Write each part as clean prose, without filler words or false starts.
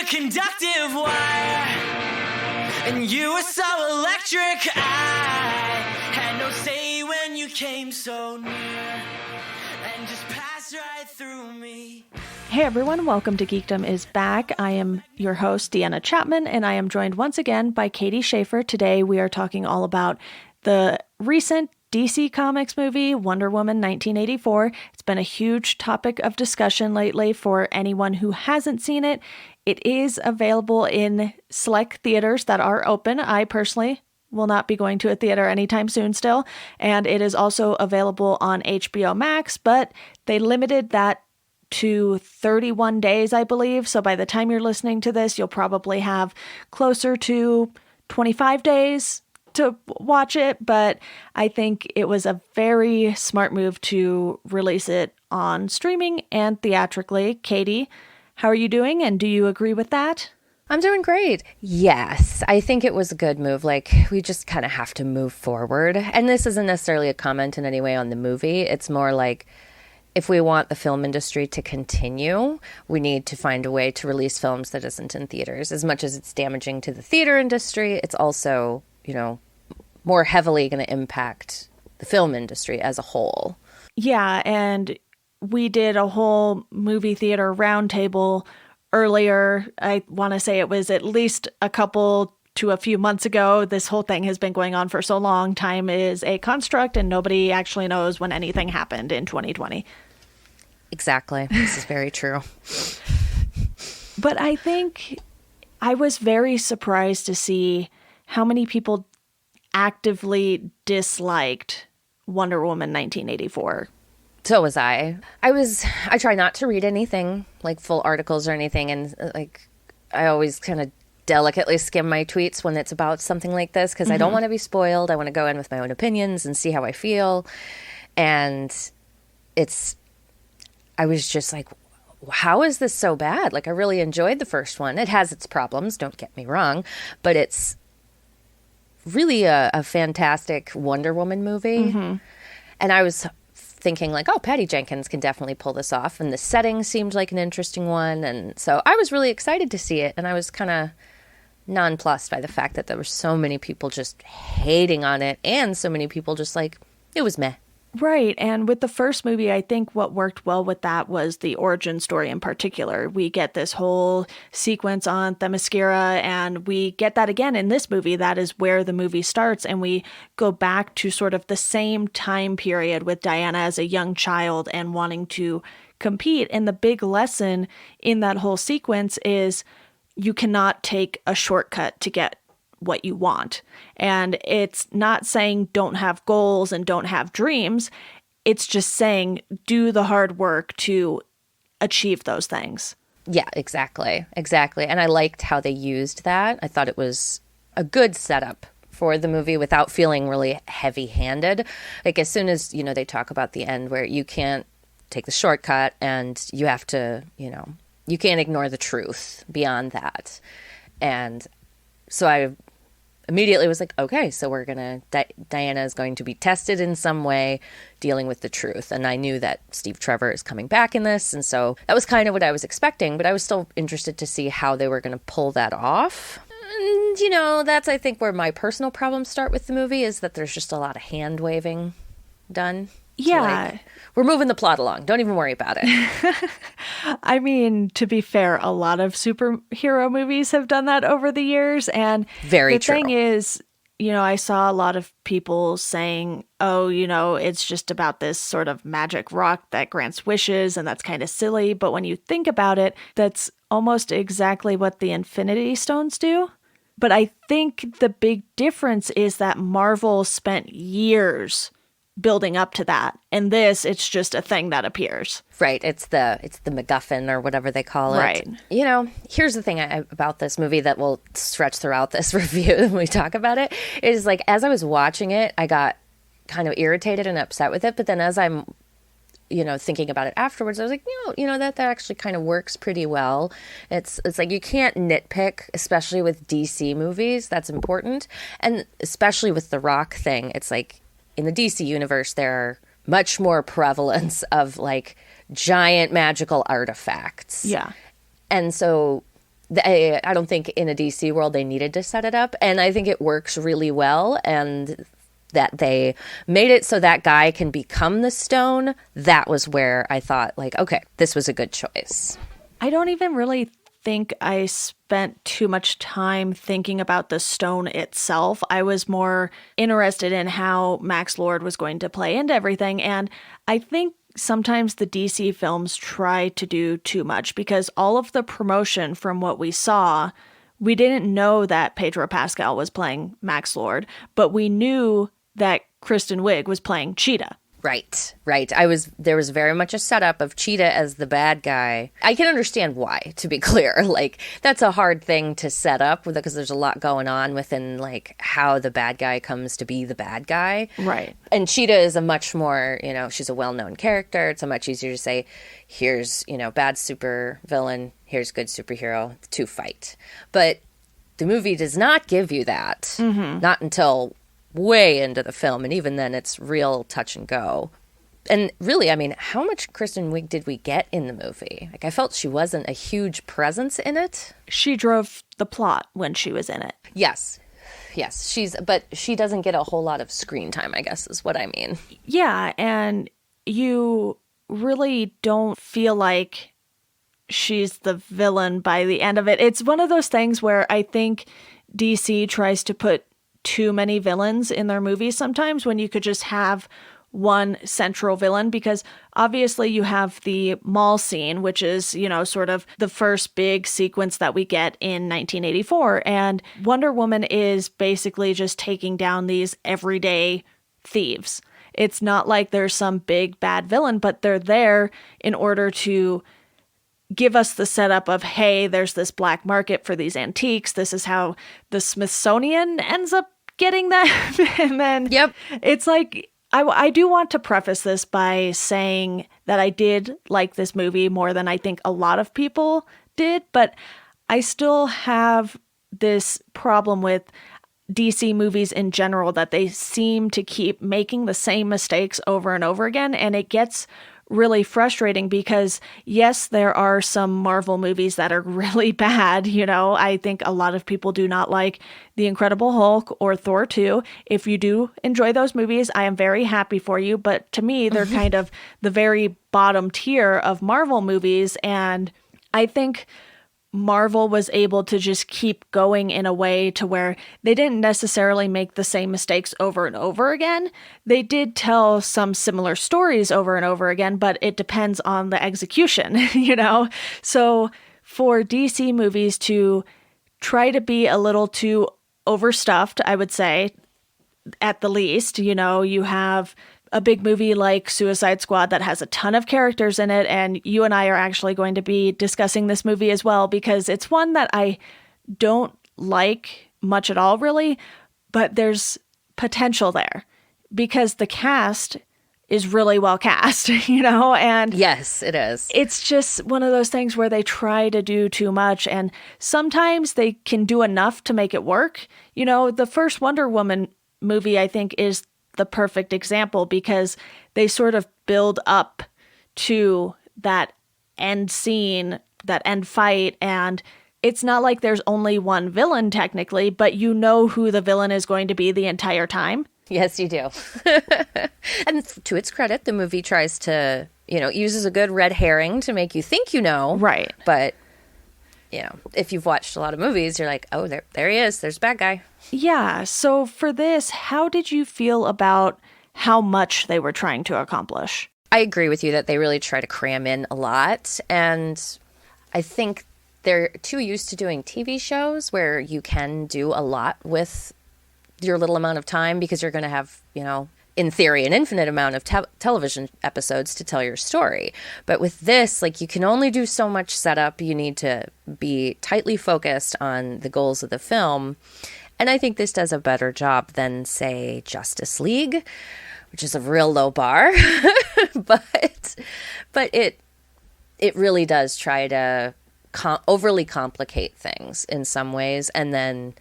a conductive wire, and you were so electric. I had no say when you came so near, and just passed right through me. Hey everyone, welcome to Geekdom is back. I am your host, Deanna Chapman, and I am joined once again by Katie Schaefer. Today we are talking all about the recent DC Comics movie, Wonder Woman 1984. It's been a huge topic of discussion lately for anyone who hasn't seen it. It is available in select theaters that are open. I personally will not be going to a theater anytime soon still. And it is also available on HBO Max, but they limited that to 31 days, I believe. So by the time you're listening to this, you'll probably have closer to 25 days to watch it, but I think it was a very smart move to release it on streaming and theatrically. Katie, how are you doing, and do you agree with that? I'm doing great. Yes, I think it was a good move. Like, we just kind of have to move forward. And this isn't necessarily a comment in any way on the movie. It's more like, if we want the film industry to continue, we need to find a way to release films that isn't in theaters. As much as it's damaging to the theater industry, it's also, more heavily going to impact the film industry as a whole. Yeah, and we did a whole movie theater roundtable earlier. I want to say it was at least a couple to a few months ago. This whole thing has been going on for so long. Time is a construct, and nobody actually knows when anything happened in 2020. Exactly. This is very true. But I think I was very surprised to see how many people actively disliked Wonder Woman 1984. So was I. I try not to read anything, like full articles or anything, and I always kind of delicately skim my tweets when it's about something like this, because I don't want to be spoiled. I want to go in with my own opinions and see how I feel. And I was just like, how is this so bad? Like, I really enjoyed the first one. It has its problems, don't get me wrong, but it's really a fantastic Wonder Woman movie. And I was thinking like, oh, Patty Jenkins can definitely pull this off. And the setting seemed like an interesting one. And so I was really excited to see it. And I was kind of nonplussed by the fact that there were so many people just hating on it, and so many people just like, it was meh. Right. And with the first movie, I think what worked well with that was the origin story in particular. We get this whole sequence on Themyscira, and we get that again in this movie. That is where the movie starts. And we go back to sort of the same time period with Diana as a young child and wanting to compete. And the big lesson in that whole sequence is you cannot take a shortcut to get what you want. And it's not saying don't have goals and don't have dreams. It's just saying do the hard work to achieve those things. Yeah, exactly. And I liked how they used that. I thought it was a good setup for the movie without feeling really heavy-handed. Like, as soon as, they talk about the end where you can't take the shortcut and you have to, you can't ignore the truth beyond that. And so I immediately was like, okay, so we're going to, Diana is going to be tested in some way dealing with the truth. And I knew that Steve Trevor is coming back in this. And so that was kind of what I was expecting, but I was still interested to see how they were going to pull that off. And, that's, I think, where my personal problems start with the movie, is that there's just a lot of hand waving done. Yeah. So, we're moving the plot along. Don't even worry about it. I mean, to be fair, a lot of superhero movies have done that over the years. And Very the true. thing is, I saw a lot of people saying, oh, it's just about this sort of magic rock that grants wishes, and that's kind of silly. But when you think about it, that's almost exactly what the Infinity Stones do. But I think the big difference is that Marvel spent years building up to that. And this, it's just a thing that appears. Right. It's the MacGuffin or whatever they call it. Right. Here's the thing about this movie that will stretch throughout this review when we talk about it, is like, as I was watching it, I got kind of irritated and upset with it. But then as I'm, thinking about it afterwards, I was like, that actually kind of works pretty well. It's like, you can't nitpick, especially with DC movies. That's important. And especially with the Rock thing, it's like, in the DC universe, there are much more prevalence of like giant magical artifacts. Yeah. And so I don't think in a DC world they needed to set it up, and I think it works really well, and that they made it so that guy can become the stone. That was where I thought, like, okay, this was a good choice. I don't even really think I spent too much time thinking about the stone itself. I was more interested in how Max Lord was going to play into everything, and I think sometimes the DC films try to do too much because all of the promotion from what we saw, we didn't know that Pedro Pascal was playing Max Lord, but we knew that Kristen Wiig was playing Cheetah. Right. There was very much a setup of Cheetah as the bad guy. I can understand why, to be clear. Like, that's a hard thing to set up because there's a lot going on within, like, how the bad guy comes to be the bad guy. Right. And Cheetah is a much more, she's a well-known character. It's a much easier to say, here's, bad super villain, here's good superhero, to fight. But the movie does not give you that. Mm-hmm. Not until way into the film, and even then it's real touch and go. And really, I mean, how much Kristen Wiig did we get in the movie? Like, I felt she wasn't a huge presence in it. She drove the plot when she was in it. Yes, but she doesn't get a whole lot of screen time, I guess is what I mean. Yeah, and you really don't feel like she's the villain by the end of it. It's one of those things where I think DC tries to put too many villains in their movies sometimes when you could just have one central villain, because obviously you have the mall scene, which is, sort of the first big sequence that we get in 1984. And Wonder Woman is basically just taking down these everyday thieves. It's not like there's some big bad villain, but they're there in order to give us the setup of, hey, there's this black market for these antiques. This is how the Smithsonian ends up getting them. And then It's like, I do want to preface this by saying that I did like this movie more than I think a lot of people did, but I still have this problem with DC movies in general, that they seem to keep making the same mistakes over and over again, and it gets really frustrating because, yes, there are some Marvel movies that are really bad. I think a lot of people do not like The Incredible Hulk or Thor 2. If you do enjoy those movies, I am very happy for you. But to me, they're kind of the very bottom tier of Marvel movies. And I think Marvel was able to just keep going in a way to where they didn't necessarily make the same mistakes over and over again. They did tell some similar stories over and over again, but it depends on the execution, So for DC movies to try to be a little too overstuffed, I would say, at the least, you have a big movie like Suicide Squad that has a ton of characters in it, and you and I are actually going to be discussing this movie as well, because it's one that I don't like much at all, really, but there's potential there because the cast is really well cast, and yes, it is. It's just one of those things where they try to do too much, and sometimes they can do enough to make it work. The first Wonder Woman movie, I think, is the perfect example because they sort of build up to that end scene, that end fight, and it's not like there's only one villain technically, but you know who the villain is going to be the entire time. Yes, you do. And to its credit, the movie tries to, uses a good red herring to make you think Right. But if you've watched a lot of movies, you're like, oh, there he is. There's a bad guy. Yeah. So for this, how did you feel about how much they were trying to accomplish? I agree with you that they really try to cram in a lot. And I think they're too used to doing TV shows where you can do a lot with your little amount of time because you're going to have, in theory, an infinite amount of television episodes to tell your story. But with this, you can only do so much setup. You need to be tightly focused on the goals of the film. And I think this does a better job than, say, Justice League, which is a real low bar. but it really does try to overly complicate things in some ways and then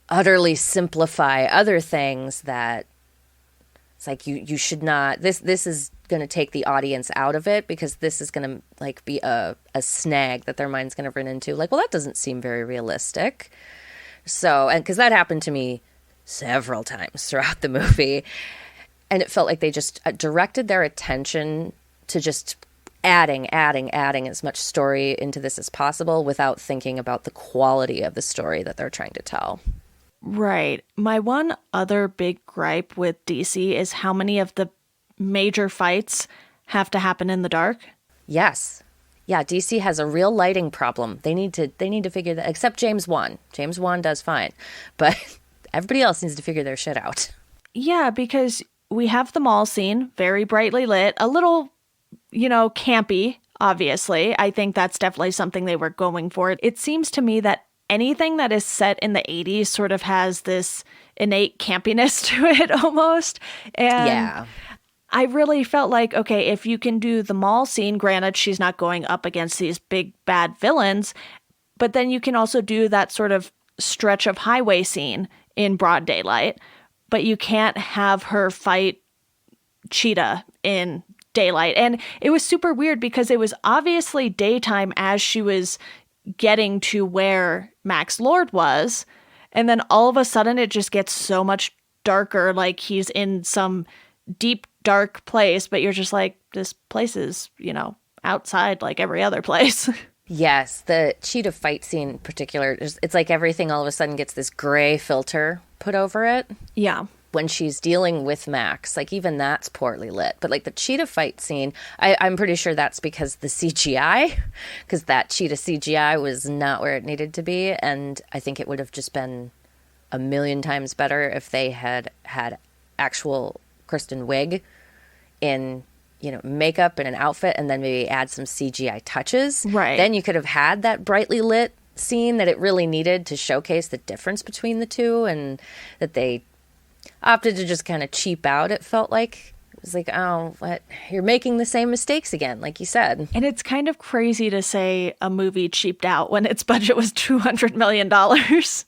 utterly simplify other things that it's like you should not. This is going to take the audience out of it, because this is going to like be a snag that their mind's going to run into. Like, well, that doesn't seem very realistic. So, and because that happened to me several times throughout the movie, and it felt like they just directed their attention to just adding as much story into this as possible without thinking about the quality of the story that they're trying to tell. Right. My one other big gripe with DC is how many of the major fights have to happen in the dark. Yes. Yeah, DC has a real lighting problem. They need to figure that, except James Wan. James Wan does fine. But everybody else needs to figure their shit out. Yeah, because we have the mall scene, very brightly lit, a little, campy, obviously. I think that's definitely something they were going for. It seems to me that anything that is set in the 80s sort of has this innate campiness to it almost. And yeah. I really felt like, okay, if you can do the mall scene, granted, she's not going up against these big bad villains, but then you can also do that sort of stretch of highway scene in broad daylight, but you can't have her fight Cheetah in daylight. And it was super weird because it was obviously daytime as she was getting to where Max Lord was, and then all of a sudden it just gets so much darker, like he's in some deep dark place, but you're just like, this place is, outside like every other place. Yes, the Cheetah Fight scene in particular, it's like everything all of a sudden gets this gray filter put over it. Yeah. When she's dealing with Max, like even that's poorly lit. But like the Cheetah Fight scene, I'm pretty sure that's because the CGI, because that Cheetah CGI was not where it needed to be. And I think it would have just been a million times better if they had actual Kristen Wiig in, makeup and an outfit, and then maybe add some CGI touches. Right. Then you could have had that brightly lit scene that it really needed to showcase the difference between the two, and that they opted to just kind of cheap out, it felt like. It was like, oh, what? You're making the same mistakes again, like you said. And it's kind of crazy to say a movie cheaped out when its budget was $200 million.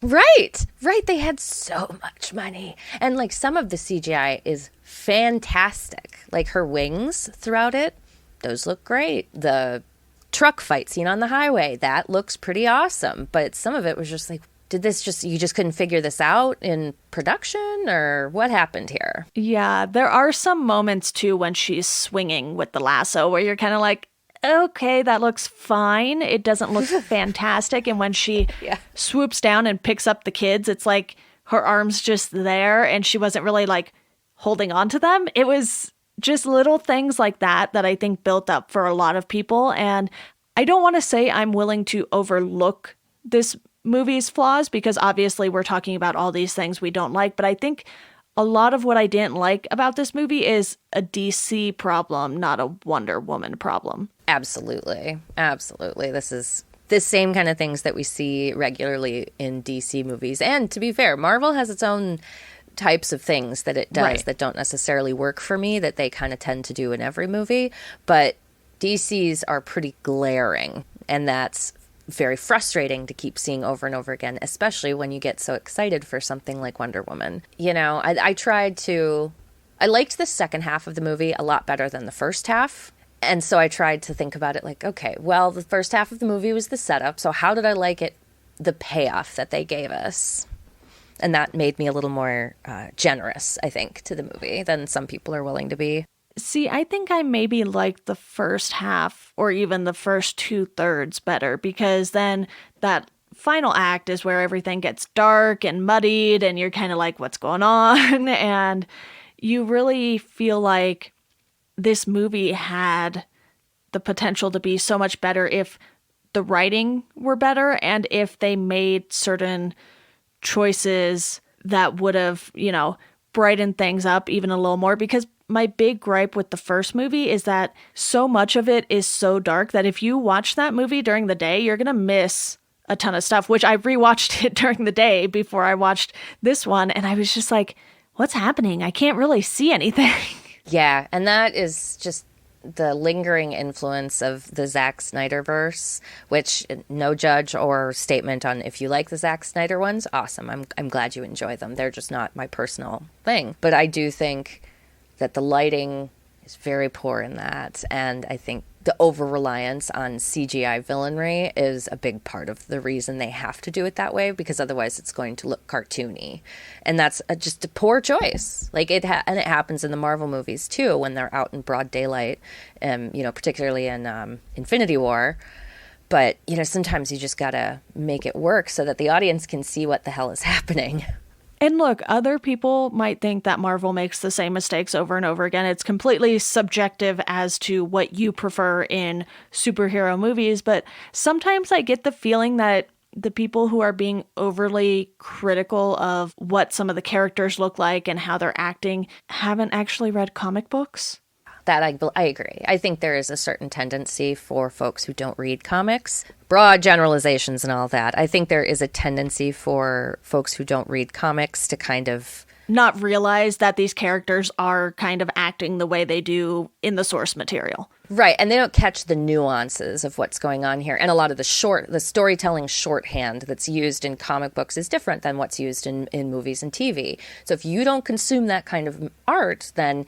Right. They had so much money. And like some of the CGI is fantastic. Like her wings throughout it, those look great. The truck fight scene on the highway, that looks pretty awesome. But some of it was just like, you just couldn't figure this out in production, or what happened here? Yeah, there are some moments too when she's swinging with the lasso where you're kind of like, okay, that looks fine. It doesn't look fantastic. And when she swoops down and picks up the kids, it's like her arm's just there and she wasn't really like holding on to them. It was just little things like that I think built up for a lot of people. And I don't want to say I'm willing to overlook this movie's flaws, because obviously we're talking about all these things we don't like, but I think a lot of what I didn't like about this movie is a DC problem, not a Wonder Woman problem. Absolutely. This is the same kind of things that we see regularly in DC movies. And to be fair, Marvel has its own types of things that it does that don't necessarily work for me, that they kind of tend to do in every movie. But DC's are pretty glaring, and that's very frustrating to keep seeing over and over again, especially when you get so excited for something like Wonder Woman. I liked the second half of the movie a lot better than the first half. And so I tried to think about it like, okay, well, the first half of the movie was the setup. So how did I like it, the payoff that they gave us? And that made me a little more generous, I think, to the movie than some people are willing to be. See, I think I maybe liked the first half or even the first 2/3 better, because then that final act is where everything gets dark and muddied and you're kind of like, what's going on? And you really feel like this movie had the potential to be so much better if the writing were better and if they made certain choices that would have, brightened things up even a little more. Because my big gripe with the first movie is that so much of it is so dark that if you watch that movie during the day, you're going to miss a ton of stuff, which I rewatched it during the day before I watched this one. And I was just like, what's happening? I can't really see anything. Yeah. And that is just the lingering influence of the Zack Snyderverse, which no judge or statement on if you like the Zack Snyder ones. Awesome. I'm glad you enjoy them. They're just not my personal thing. But I do think that the lighting is very poor in that. And I think the over-reliance on CGI villainry is a big part of the reason they have to do it that way, because otherwise it's going to look cartoony. And that's just a poor choice. Like and it happens in the Marvel movies too, when they're out in broad daylight, particularly in Infinity War. But, sometimes you just got to make it work so that the audience can see what the hell is happening. And look, other people might think that Marvel makes the same mistakes over and over again. It's completely subjective as to what you prefer in superhero movies. But sometimes I get the feeling that the people who are being overly critical of what some of the characters look like and how they're acting haven't actually read comic books. That I agree. I think there is a certain tendency for folks who don't read comics, broad generalizations and all that. I think there is a tendency for folks who don't read comics to kind of not realize that these characters are kind of acting the way they do in the source material. Right, and they don't catch the nuances of what's going on here. And a lot of the storytelling shorthand that's used in comic books is different than what's used in movies and TV. So if you don't consume that kind of art, then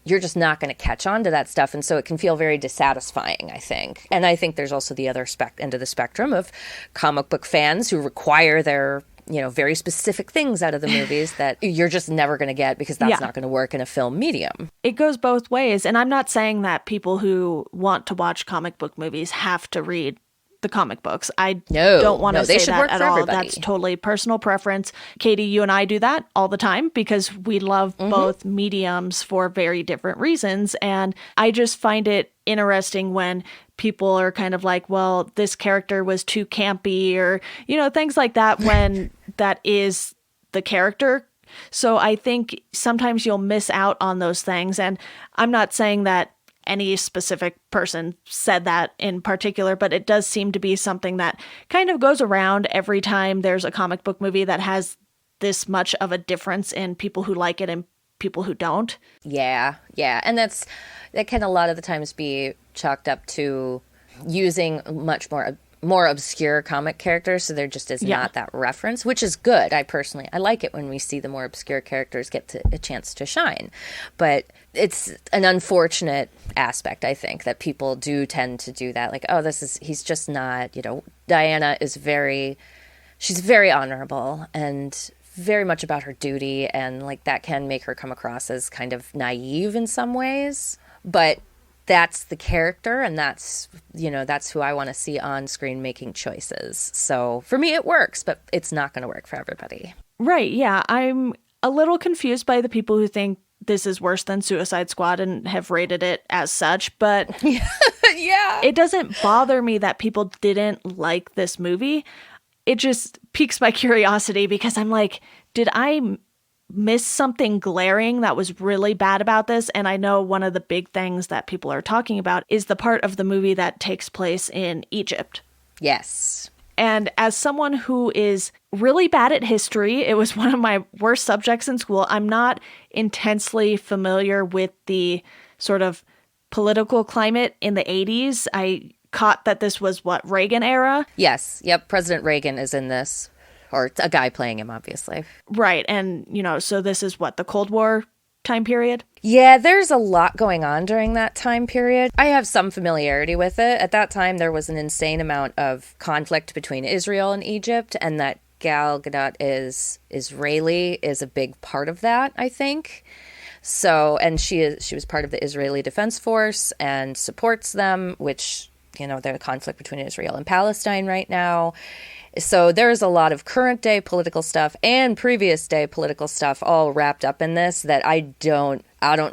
you're just not going to catch on to that stuff. And so it can feel very dissatisfying, I think. And I think there's also the other end of the spectrum of comic book fans who require their, very specific things out of the movies that you're just never going to get because that's not going to work in a film medium. It goes both ways. And I'm not saying that people who want to watch comic book movies have to read the comic books. I don't want to say that at all. That's totally personal preference. Katie, you and I do that all the time because we love both mediums for very different reasons. And I just find it interesting when people are kind of like, well, this character was too campy or, things like that when that is the character. So I think sometimes you'll miss out on those things. And I'm not saying that any specific person said that in particular, but it does seem to be something that kind of goes around every time there's a comic book movie that has this much of a difference in people who like it and people who don't. Yeah. And that can a lot of the times be chalked up to using much more obscure comic characters, so there just is not that reference, which is good. I like it when we see the more obscure characters get a chance to shine. But it's an unfortunate aspect, I think, that people do tend to do that. Like, he's just not, Diana she's very honorable and very much about her duty, and like that can make her come across as kind of naive in some ways. But that's the character, and that's who I want to see on screen making choices. So for me, it works, but it's not going to work for everybody. Right, yeah. I'm a little confused by the people who think this is worse than Suicide Squad and have rated it as such, but it doesn't bother me that people didn't like this movie. It just piques my curiosity because I'm like, did I miss something glaring that was really bad about this? And I know one of the big things that people are talking about is the part of the movie that takes place in Egypt. Yes. And as someone who is really bad at history, it was one of my worst subjects in school. I'm not intensely familiar with the sort of political climate in the 80s. I caught that this was Reagan era? Yes. Yep. President Reagan is in this. Or a guy playing him, obviously. Right. And, so this is the Cold War time period? Yeah, there's a lot going on during that time period. I have some familiarity with it. At that time, there was an insane amount of conflict between Israel and Egypt, and that Gal Gadot is Israeli is a big part of that, I think. So, and she was part of the Israeli Defense Force and supports them, which, there's a conflict between Israel and Palestine right now. So there's a lot of current day political stuff and previous day political stuff all wrapped up in this that I don't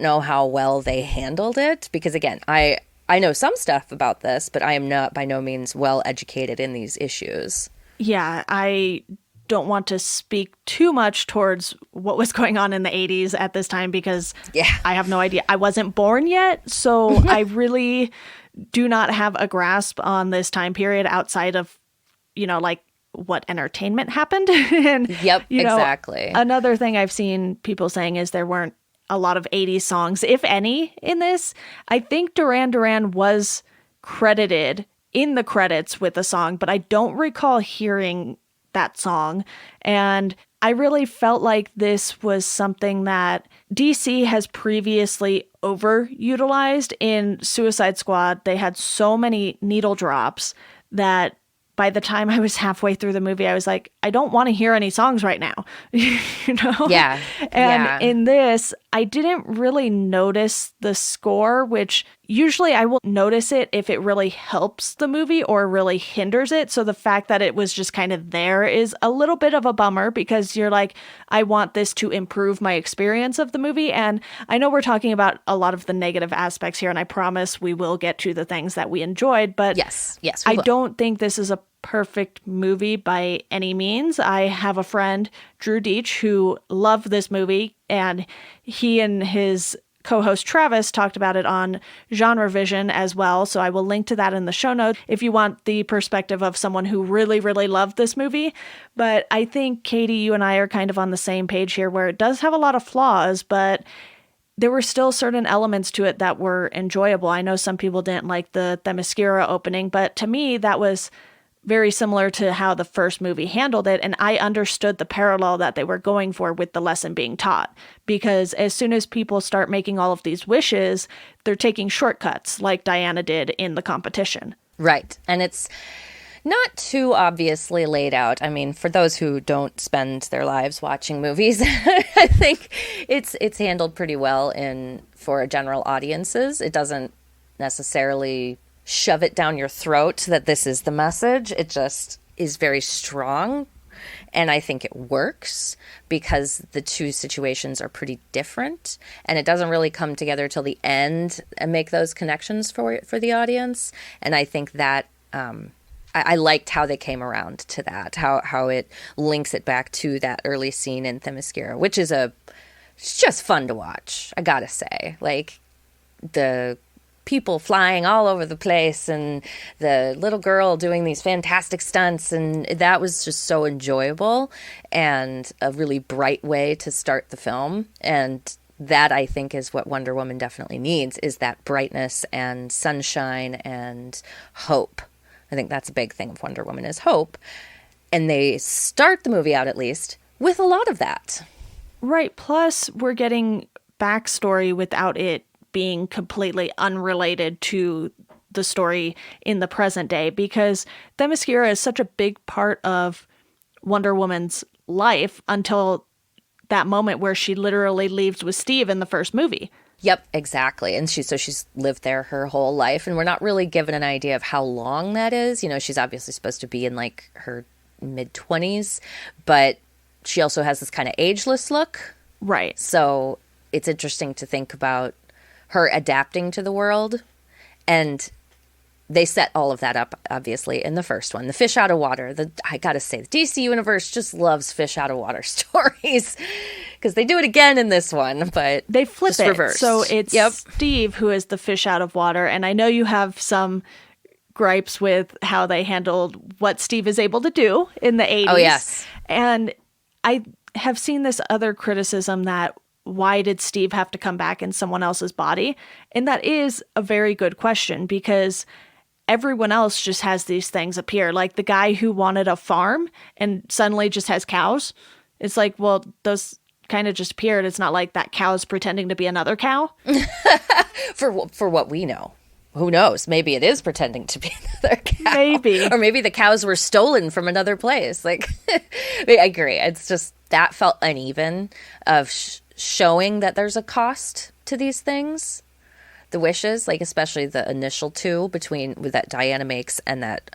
know how well they handled it, because again, I know some stuff about this, but I am not by no means well educated in these issues. Yeah, I don't want to speak too much towards what was going on in the 80s at this time because I have no idea. I wasn't born yet, so I really do not have a grasp on this time period outside of, what entertainment happened. And, exactly. Another thing I've seen people saying is there weren't a lot of 80s songs, if any, in this. I think Duran Duran was credited in the credits with a song, but I don't recall hearing that song. And I really felt like this was something that DC has previously overutilized. In Suicide Squad, they had so many needle drops that by the time I was halfway through the movie, I was like, I don't want to hear any songs right now, you know? Yeah. And in this, I didn't really notice the score, which usually I will notice it if it really helps the movie or really hinders it. So the fact that it was just kind of there is a little bit of a bummer, because you're like, I want this to improve my experience of the movie. And I know we're talking about a lot of the negative aspects here, and I promise we will get to the things that we enjoyed, but Yes, we I will. don't think this is a perfect movie by any means. I have a friend, Drew Deitch, who loved this movie, and he and his co-host Travis talked about it on Genre Vision as well. So I will link to that in the show notes if you want the perspective of someone who really, really loved this movie. But I think, Katie, you and I are kind of on the same page here, where it does have a lot of flaws, but there were still certain elements to it that were enjoyable. I know some people didn't like the Themyscira opening, but to me, that was very similar to how the first movie handled it. And I understood the parallel that they were going for with the lesson being taught. Because as soon as people start making all of these wishes, they're taking shortcuts like Deanna did in the competition. Right. And it's not too obviously laid out. I mean, for those who don't spend their lives watching movies, I think it's handled pretty well for general audiences. It doesn't necessarily shove it down your throat that this is the message. It just is very strong. And I think it works because the two situations are pretty different, and it doesn't really come together till the end and make those connections for the audience. And I think that I liked how they came around to that, how it links it back to that early scene in Themyscira, which is it's just fun to watch, I gotta say. Like, the people flying all over the place and the little girl doing these fantastic stunts, and that was just so enjoyable and a really bright way to start the film. And that, I think, is what Wonder Woman definitely needs, is that brightness and sunshine and hope. I think that's a big thing of Wonder Woman, is hope. And they start the movie out, at least, with a lot of that. Right. Plus, we're getting backstory without it being completely unrelated to the story in the present day, because Themyscira is such a big part of Wonder Woman's life until that moment where she literally leaves with Steve in the first movie. Yep, exactly. And she's lived there her whole life, and we're not really given an idea of how long that is. You know, she's obviously supposed to be in like her mid-20s, but she also has this kind of ageless look. Right. So it's interesting to think about her adapting to the world. And they set all of that up, obviously, in the first one. The fish out of water. I gotta say, the DC universe just loves fish out of water stories, because they do it again in this one, but they flip just it. reversed. So it's Steve who is the fish out of water. And I know you have some gripes with how they handled what Steve is able to do in the 80s. Oh, yes. And I have seen this other criticism that, why did Steve have to come back in someone else's body? And that is a very good question, because everyone else just has these things appear. Like the guy who wanted a farm and suddenly just has cows. It's like, well, those kind of just appeared. It's not like that cow's pretending to be another cow. For what we know. Who knows? Maybe it is pretending to be another cow. Maybe. Or maybe the cows were stolen from another place. Like, I agree. It's just, that felt uneven of showing that there's a cost to these things, the wishes, like especially the initial two that Diana makes and that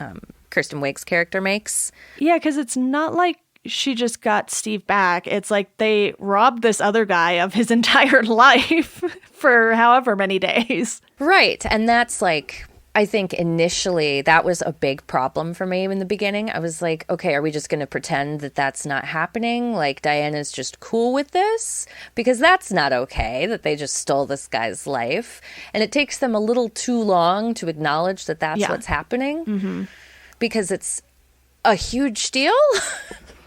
Kristen Wiig's character makes. Yeah, because it's not like she just got Steve back. It's like they robbed this other guy of his entire life for however many days. Right. And that's like, I think initially that was a big problem for me in the beginning. I was like, okay, are we just going to pretend that that's not happening? Like, Diana's just cool with this? Because that's not okay, that they just stole this guy's life. And it takes them a little too long to acknowledge that that's what's happening. Mm-hmm. Because it's a huge deal.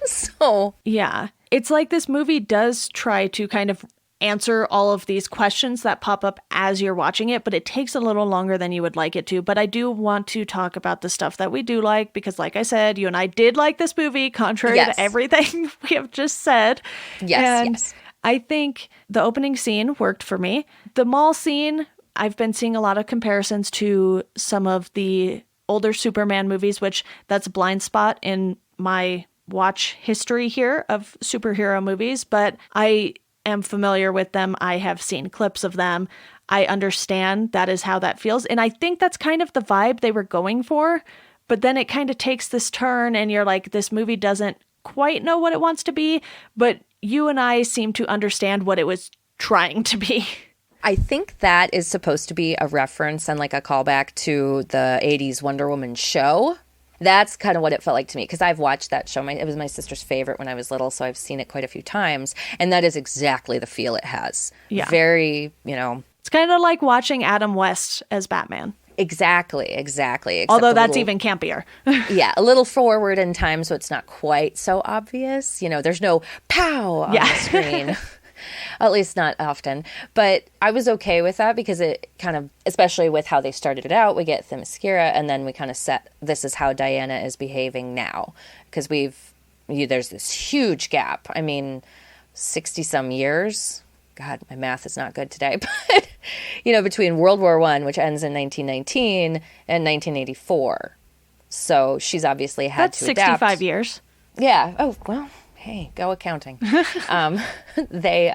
So. Yeah. It's like this movie does try to kind of answer all of these questions that pop up as you're watching it, but it takes a little longer than you would like it to. But I do want to talk about the stuff that we do like, because like I said, you and I did like this movie, contrary to everything we have just said. Yes. I think the opening scene worked for me. The mall scene, I've been seeing a lot of comparisons to some of the older Superman movies, which that's a blind spot in my watch history here of superhero movies, but I am familiar with them. I have seen clips of them. I understand that is how that feels. And I think that's kind of the vibe they were going for. But then it kind of takes this turn and you're like, this movie doesn't quite know what it wants to be. But you and I seem to understand what it was trying to be. I think that is supposed to be a reference and like a callback to the 80s Wonder Woman show. That's kind of what it felt like to me, because I've watched that show. It was my sister's favorite when I was little, so I've seen it quite a few times. And that is exactly the feel it has. Yeah. Very, you know. It's kind of like watching Adam West as Batman. Exactly. Although that's even campier. Yeah, a little forward in time, so it's not quite so obvious. You know, there's no pow on the screen. At least not often. But I was okay with that because it kind of, especially with how they started it out, we get Themyscira and then we kind of set, this is how Diana is behaving now. Because there's this huge gap. I mean, 60 some years. God, my math is not good today. But, you know, between World War I, which ends in 1919, and 1984. So she's obviously had to adapt. That's 65 years. Yeah. Oh, well. Hey, go accounting. They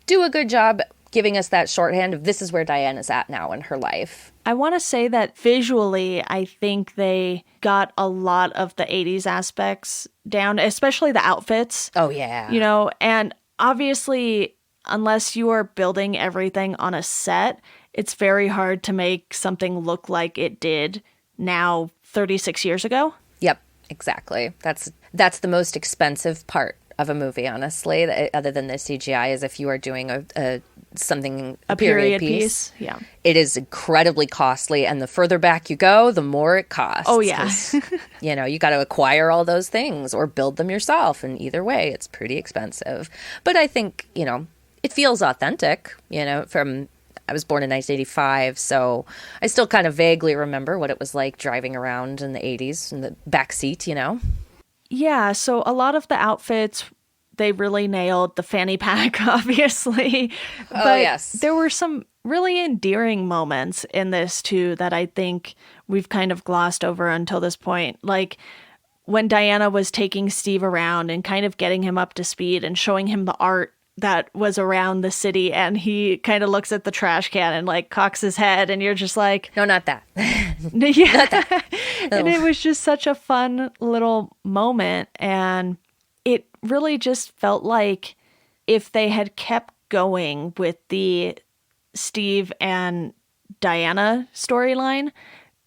do a good job giving us that shorthand of this is where Diana's at now in her life. I want to say that visually, I think they got a lot of the 80s aspects down, especially the outfits. Oh, yeah. You know, and obviously, unless you are building everything on a set, it's very hard to make something look like it did now 36 years ago. Yep, exactly. That's the most expensive part of a movie, honestly, other than the CGI, is if you are doing a period piece. Yeah. It is incredibly costly, and the further back you go, the more it costs. Oh, yeah. You know, you got to acquire all those things or build them yourself, and either way, it's pretty expensive. But I think, you know, it feels authentic, you know, I was born in 1985, so I still kind of vaguely remember what it was like driving around in the 80s in the back seat, you know. Yeah, so a lot of the outfits, they really nailed the fanny pack, obviously. But yes. There were some really endearing moments in this, too, that I think we've kind of glossed over until this point. Like when Diana was taking Steve around and kind of getting him up to speed and showing him the art that was around the city, and he kind of looks at the trash can and like cocks his head, and you're just like, no, not that. Yeah. Not that. No. And it was just such a fun little moment, and it really just felt like if they had kept going with the Steve and Diana storyline,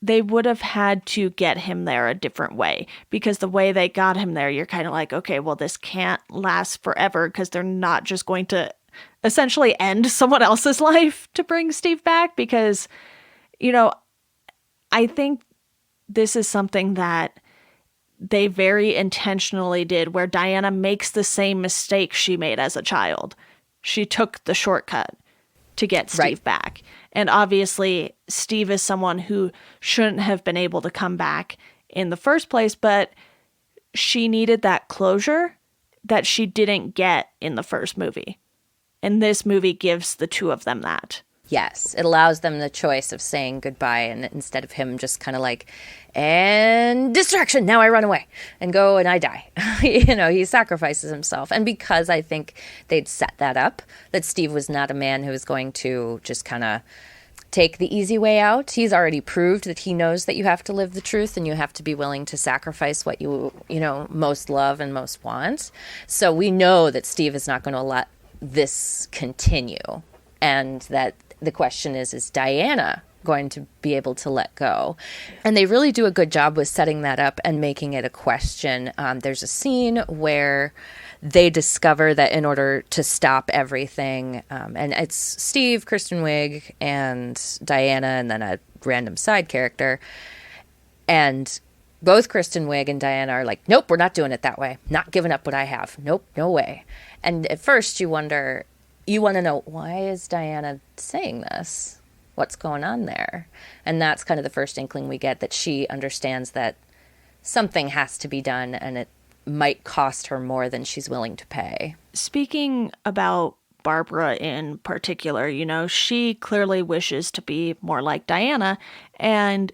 they would have had to get him there a different way, because the way they got him there, you're kind of like, okay, well, this can't last forever, because they're not just going to essentially end someone else's life to bring Steve back. Because, you know, I think this is something that they very intentionally did, where Diana makes the same mistake she made as a child. She took the shortcut to get Steve back. And obviously, Steve is someone who shouldn't have been able to come back in the first place, but she needed that closure that she didn't get in the first movie. And this movie gives the two of them that. Yes, it allows them the choice of saying goodbye, and instead of him just kind of like, and distraction, now I run away and go and I die. You know, he sacrifices himself. And because I think they'd set that up, that Steve was not a man who was going to just kind of take the easy way out. He's already proved that he knows that you have to live the truth and you have to be willing to sacrifice what you know, most love and most want. So we know that Steve is not going to let this continue, and that the question is Diana going to be able to let go? And they really do a good job with setting that up and making it a question. There's a scene where they discover that in order to stop everything, and it's Steve, Kristen Wiig, and Diana, and then a random side character. And both Kristen Wiig and Diana are like, nope, we're not doing it that way. Not giving up what I have. Nope, no way. And at first you wonder, you want to know, why is Deanna saying this? What's going on there? And that's kind of the first inkling we get, that she understands that something has to be done, and it might cost her more than she's willing to pay. Speaking about Barbara in particular, you know, she clearly wishes to be more like Deanna. And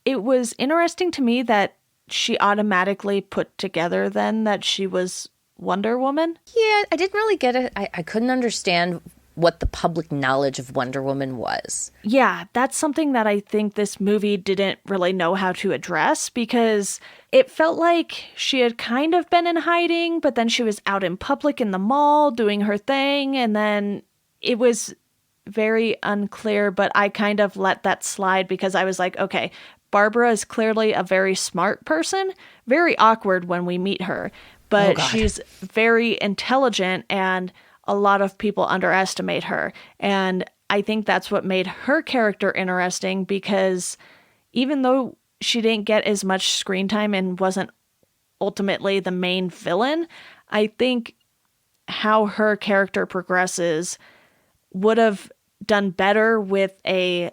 it was interesting to me that she automatically put together then that she was Wonder Woman. Yeah, I didn't really get it. I couldn't understand what the public knowledge of Wonder Woman was. Yeah, that's something that I think this movie didn't really know how to address, because it felt like she had kind of been in hiding, but then she was out in public in the mall doing her thing, and then it was very unclear, but I kind of let that slide because I was like, okay, Barbara is clearly a very smart person, very awkward when we meet her, but she's very intelligent, and a lot of people underestimate her. And I think that's what made her character interesting, because even though she didn't get as much screen time and wasn't ultimately the main villain, I think how her character progresses would have done better with a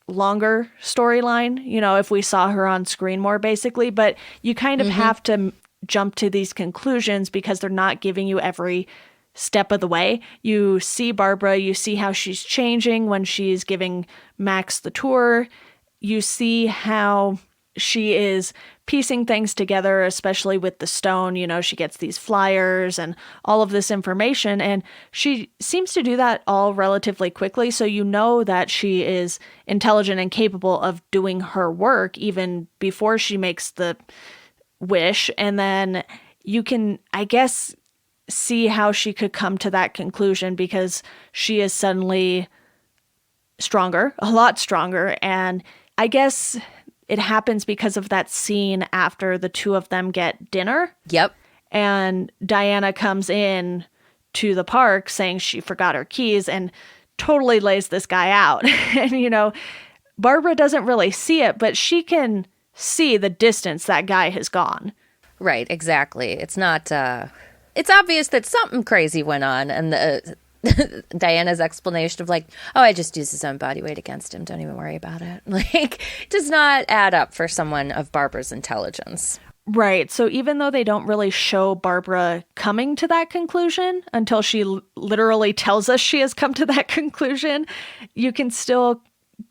longer storyline, you know, if we saw her on screen more, basically. But you kind of have to jump to these conclusions because they're not giving you every step of the way. You see Barbara, you see how she's changing when she's giving Max the tour. You see how she is piecing things together, especially with the stone. You know, she gets these flyers and all of this information, and she seems to do that all relatively quickly. So you know that she is intelligent and capable of doing her work even before she makes the wish. And then you can, I guess, see how she could come to that conclusion because she is suddenly stronger, a lot stronger. And I guess it happens because of that scene after the two of them get dinner. Yep. And Deanna comes in to the park saying she forgot her keys and totally lays this guy out. And, you know, Barbara doesn't really see it, but she can see the distance that guy has gone. Right, exactly. It's not, it's obvious that something crazy went on, and the Diana's explanation of like, oh, I just used his own body weight against him, don't even worry about it, like, does not add up for someone of Barbara's intelligence. Right. So even though they don't really show Barbara coming to that conclusion until she literally tells us she has come to that conclusion, you can still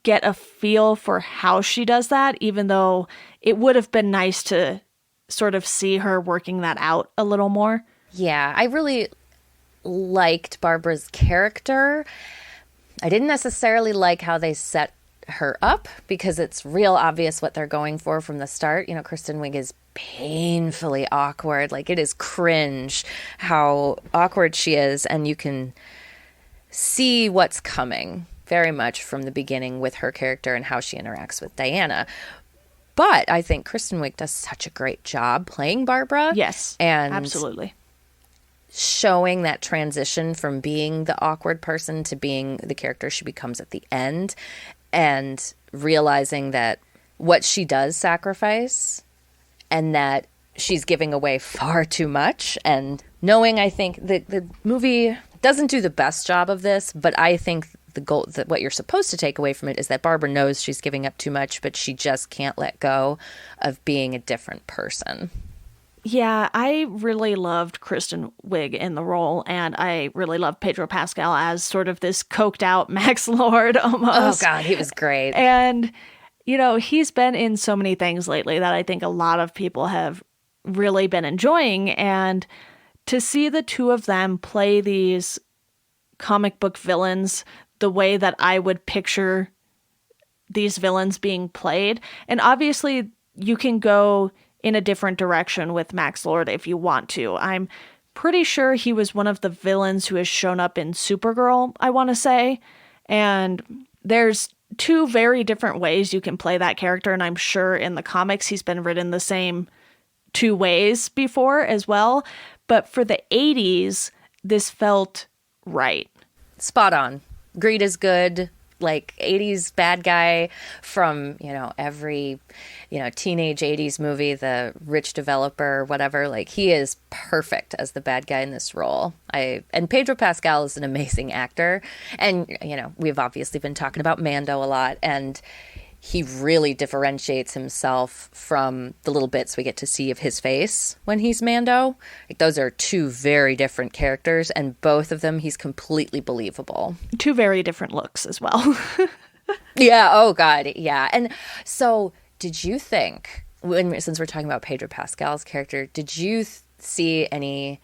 get a feel for how she does that, even though it would have been nice to sort of see her working that out a little more. Yeah, I really liked Barbara's character. I didn't necessarily like how they set her up because it's real obvious what they're going for from the start. You know, Kristen Wiig is painfully awkward. Like, it is cringe how awkward she is, and you can see what's coming very much from the beginning with her character and how she interacts with Deanna. But I think Kristen Wiig does such a great job playing Barbara. Yes, and absolutely. Showing that transition from being the awkward person to being the character she becomes at the end, and realizing that what she does sacrifice and that she's giving away far too much. And knowing, I think, the movie doesn't do the best job of this, but I think the goal, that what you're supposed to take away from it is that Barbara knows she's giving up too much, but she just can't let go of being a different person. Yeah, I really loved Kristen Wiig in the role, and I really loved Pedro Pascal as sort of this coked out Max Lord almost. Oh, God, he was great. And, you know, he's been in so many things lately that I think a lot of people have really been enjoying, and to see the two of them play these comic book villains the way that I would picture these villains being played. And obviously you can go in a different direction with Max Lord if you want to. I'm pretty sure he was one of the villains who has shown up in Supergirl, I want to say. And there's two very different ways you can play that character, and I'm sure in the comics he's been written the same two ways before as well. But for the 80s, this felt right. Spot on. Greed is good. like 80s bad guy from, every, teenage 80s movie, the rich developer, whatever. Like, he is perfect as the bad guy in this role. And Pedro Pascal is an amazing actor. And, we've obviously been talking about Mando a lot, and he really differentiates himself from the little bits we get to see of his face when he's Mando. Like, those are two very different characters, and both of them, he's completely believable. Two very different looks as well. Yeah, oh God, yeah. And so, did you think, since we're talking about Pedro Pascal's character, did you see any,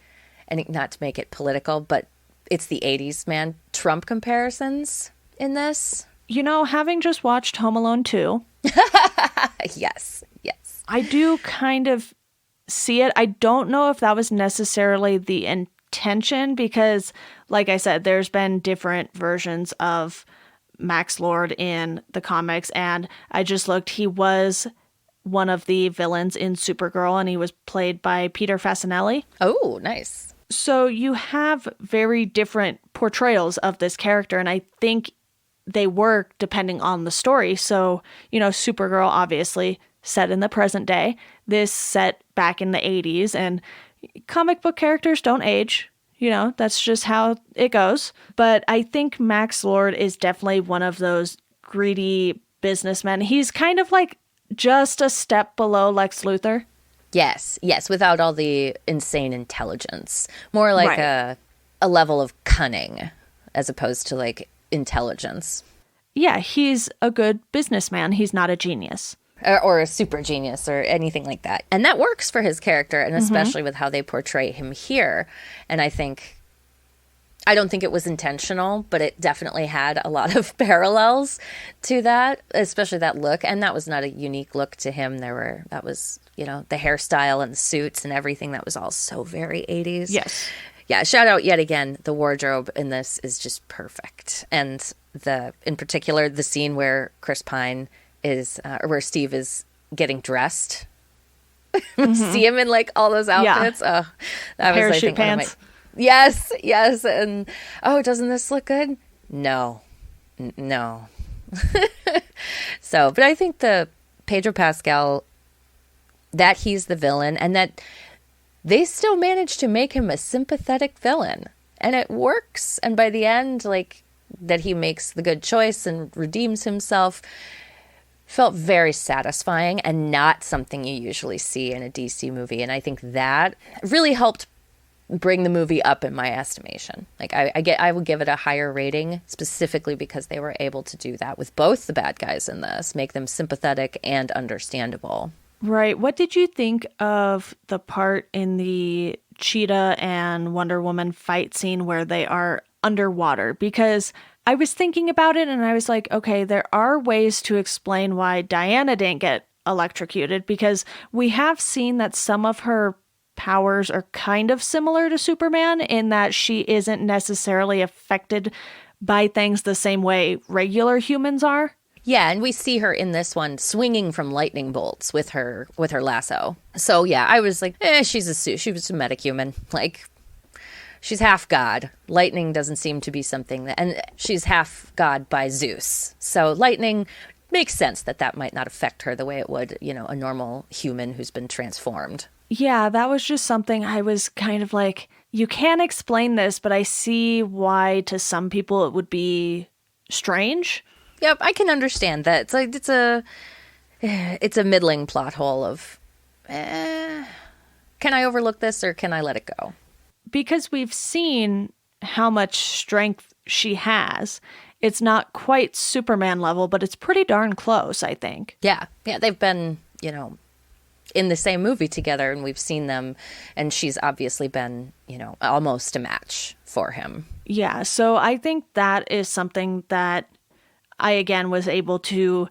not to make it political, but it's the 80s, man, Trump comparisons in this? Having just watched Home Alone 2. Yes. I do kind of see it. I don't know if that was necessarily the intention because, like I said, there's been different versions of Max Lord in the comics, and I just looked. He was one of the villains in Supergirl, and he was played by Peter Fasinelli. Oh, nice. So you have very different portrayals of this character, and I think they work depending on the story. So, Supergirl obviously set in the present day, this set back in the 80s, and comic book characters don't age. That's just how it goes. But I think Max Lord is definitely one of those greedy businessmen. He's kind of like just a step below Lex Luthor. Yes, without all the insane intelligence. More like a level of cunning as opposed to like intelligence. Yeah, he's a good businessman. He's not a genius. Or a super genius or anything like that. And that works for his character, and especially with how they portray him here. And I don't think it was intentional, but it definitely had a lot of parallels to that, especially that look. And that was not a unique look to him. That was, the hairstyle and the suits and everything. That was all so very 80s. Yes. Yeah, shout out yet again. The wardrobe in this is just perfect. And in particular, the scene where Chris Pine is, or where Steve is getting dressed. See him in like all those outfits. Yeah. Oh, that was, parachute I think, pants. Yes. And doesn't this look good? No. So, but I think the Pedro Pascal, that he's the villain, and that they still managed to make him a sympathetic villain, and it works. And by the end, like, that he makes the good choice and redeems himself felt very satisfying and not something you usually see in a DC movie. And I think that really helped bring the movie up in my estimation. Like, I would give it a higher rating specifically because they were able to do that with both the bad guys in this, make them sympathetic and understandable. Right. What did you think of the part in the Cheetah and Wonder Woman fight scene where they are underwater? Because I was thinking about it and I was like, okay, there are ways to explain why Diana didn't get electrocuted, because we have seen that some of her powers are kind of similar to Superman in that she isn't necessarily affected by things the same way regular humans are. Yeah, and we see her in this one swinging from lightning bolts with her lasso. So yeah, I was like, she was a metahuman. Like, she's half god. Lightning doesn't seem to be something that, and she's half god by Zeus. So lightning makes sense that might not affect her the way it would, a normal human who's been transformed. Yeah, that was just something I was kind of like, you can't explain this, but I see why to some people it would be strange. Yep, I can understand that. It's like it's a middling plot hole of, can I overlook this or can I let it go? Because we've seen how much strength she has. It's not quite Superman level, but it's pretty darn close, I think. Yeah, they've been, in the same movie together, and we've seen them, and she's obviously been, almost a match for him. Yeah, so I think that is something that I, again, was able to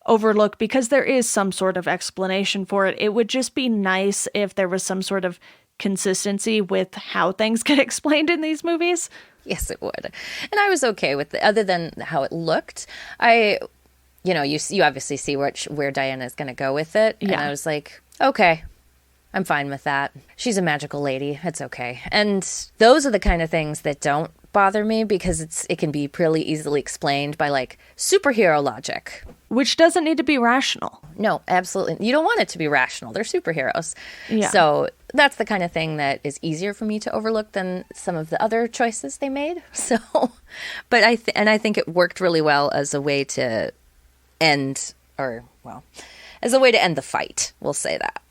overlook because there is some sort of explanation for it. It would just be nice if there was some sort of consistency with how things get explained in these movies. Yes, it would. And I was okay with it, other than how it looked. You obviously see where Diana is going to go with it. Yeah. And I was like, okay, I'm fine with that. She's a magical lady. It's okay. And those are the kind of things that don't bother me because it can be really easily explained by like superhero logic. Which doesn't need to be rational. No, absolutely. You don't want it to be rational. They're superheroes. Yeah. So that's the kind of thing that is easier for me to overlook than some of the other choices they made. So, but I think it worked really well as a way to end, as a way to end the fight. We'll say that.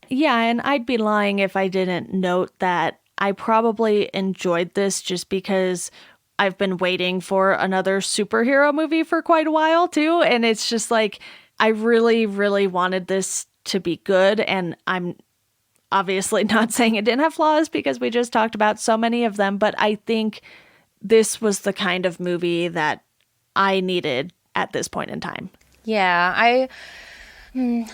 Yeah, and I'd be lying if I didn't note that I probably enjoyed this just because I've been waiting for another superhero movie for quite a while too. And it's just like, I really, really wanted this to be good. And I'm obviously not saying it didn't have flaws because we just talked about so many of them. But I think this was the kind of movie that I needed at this point in time. Yeah,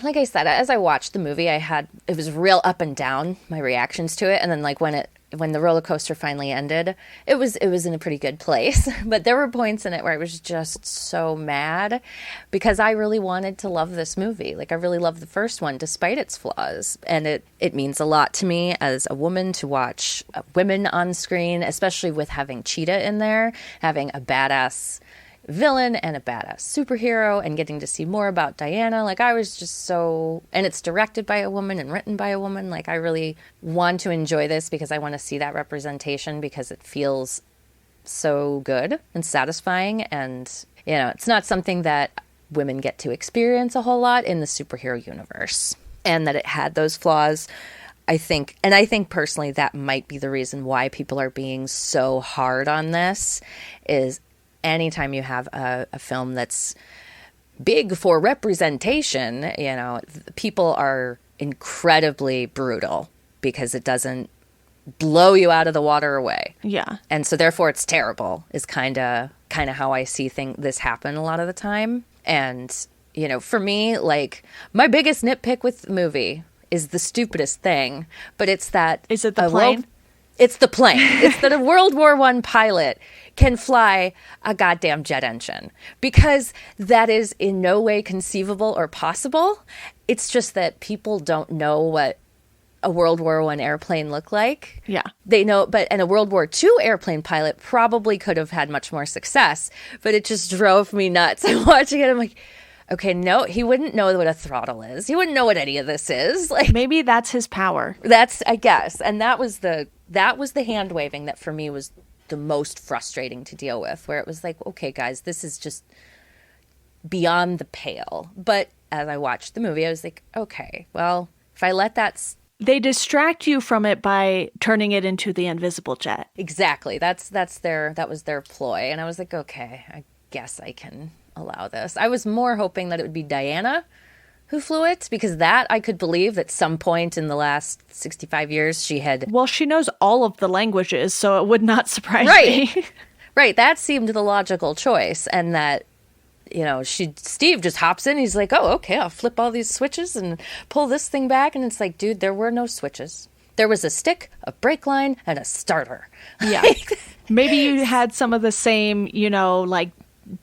like I said, as I watched the movie, it was real up and down, my reactions to it. And then like when the roller coaster finally ended, it was in a pretty good place. But there were points in it where I was just so mad because I really wanted to love this movie. Like I really loved the first one despite its flaws. And it means a lot to me as a woman to watch women on screen, especially with having Cheetah in there, having a badass villain and a badass superhero and getting to see more about Deanna. Like I was just and it's directed by a woman and written by a woman. Like I really want to enjoy this because I want to see that representation because it feels so good and satisfying. And, it's not something that women get to experience a whole lot in the superhero universe, and that it had those flaws. I think personally that might be the reason why people are being so hard on this is anytime you have a film that's big for representation, people are incredibly brutal because it doesn't blow you out of the water away. Yeah. And so therefore it's terrible is kind of how I see this happen a lot of the time. And, for me, like my biggest nitpick with the movie is the stupidest thing, but it's that... Is it the plane? It's the plane. It's that a World War I pilot can fly a goddamn jet engine because that is in no way conceivable or possible. It's just that people don't know what a World War I airplane looked like. Yeah. They know, and a World War II airplane pilot probably could have had much more success, but it just drove me nuts. I'm watching it. I'm like, okay, no, he wouldn't know what a throttle is. He wouldn't know what any of this is. Like maybe that's his power. That's, I guess. And that was the hand waving that for me was the most frustrating to deal with, where it was like, okay, guys, this is just beyond the pale. But as I watched the movie, I was like, okay, well, if I let that... They distract you from it by turning it into the invisible jet. Exactly. That was their ploy. And I was like, okay, I guess I can allow this. I was more hoping that it would be Deanna who flew it, because that I could believe at some point in the last 65 years she had... Well, she knows all of the languages, so it would not surprise me. Right. That seemed the logical choice. And that, Steve just hops in. He's like, oh, okay, I'll flip all these switches and pull this thing back. And it's like, dude, there were no switches. There was a stick, a brake line, and a starter. Yeah. Maybe you had some of the same, like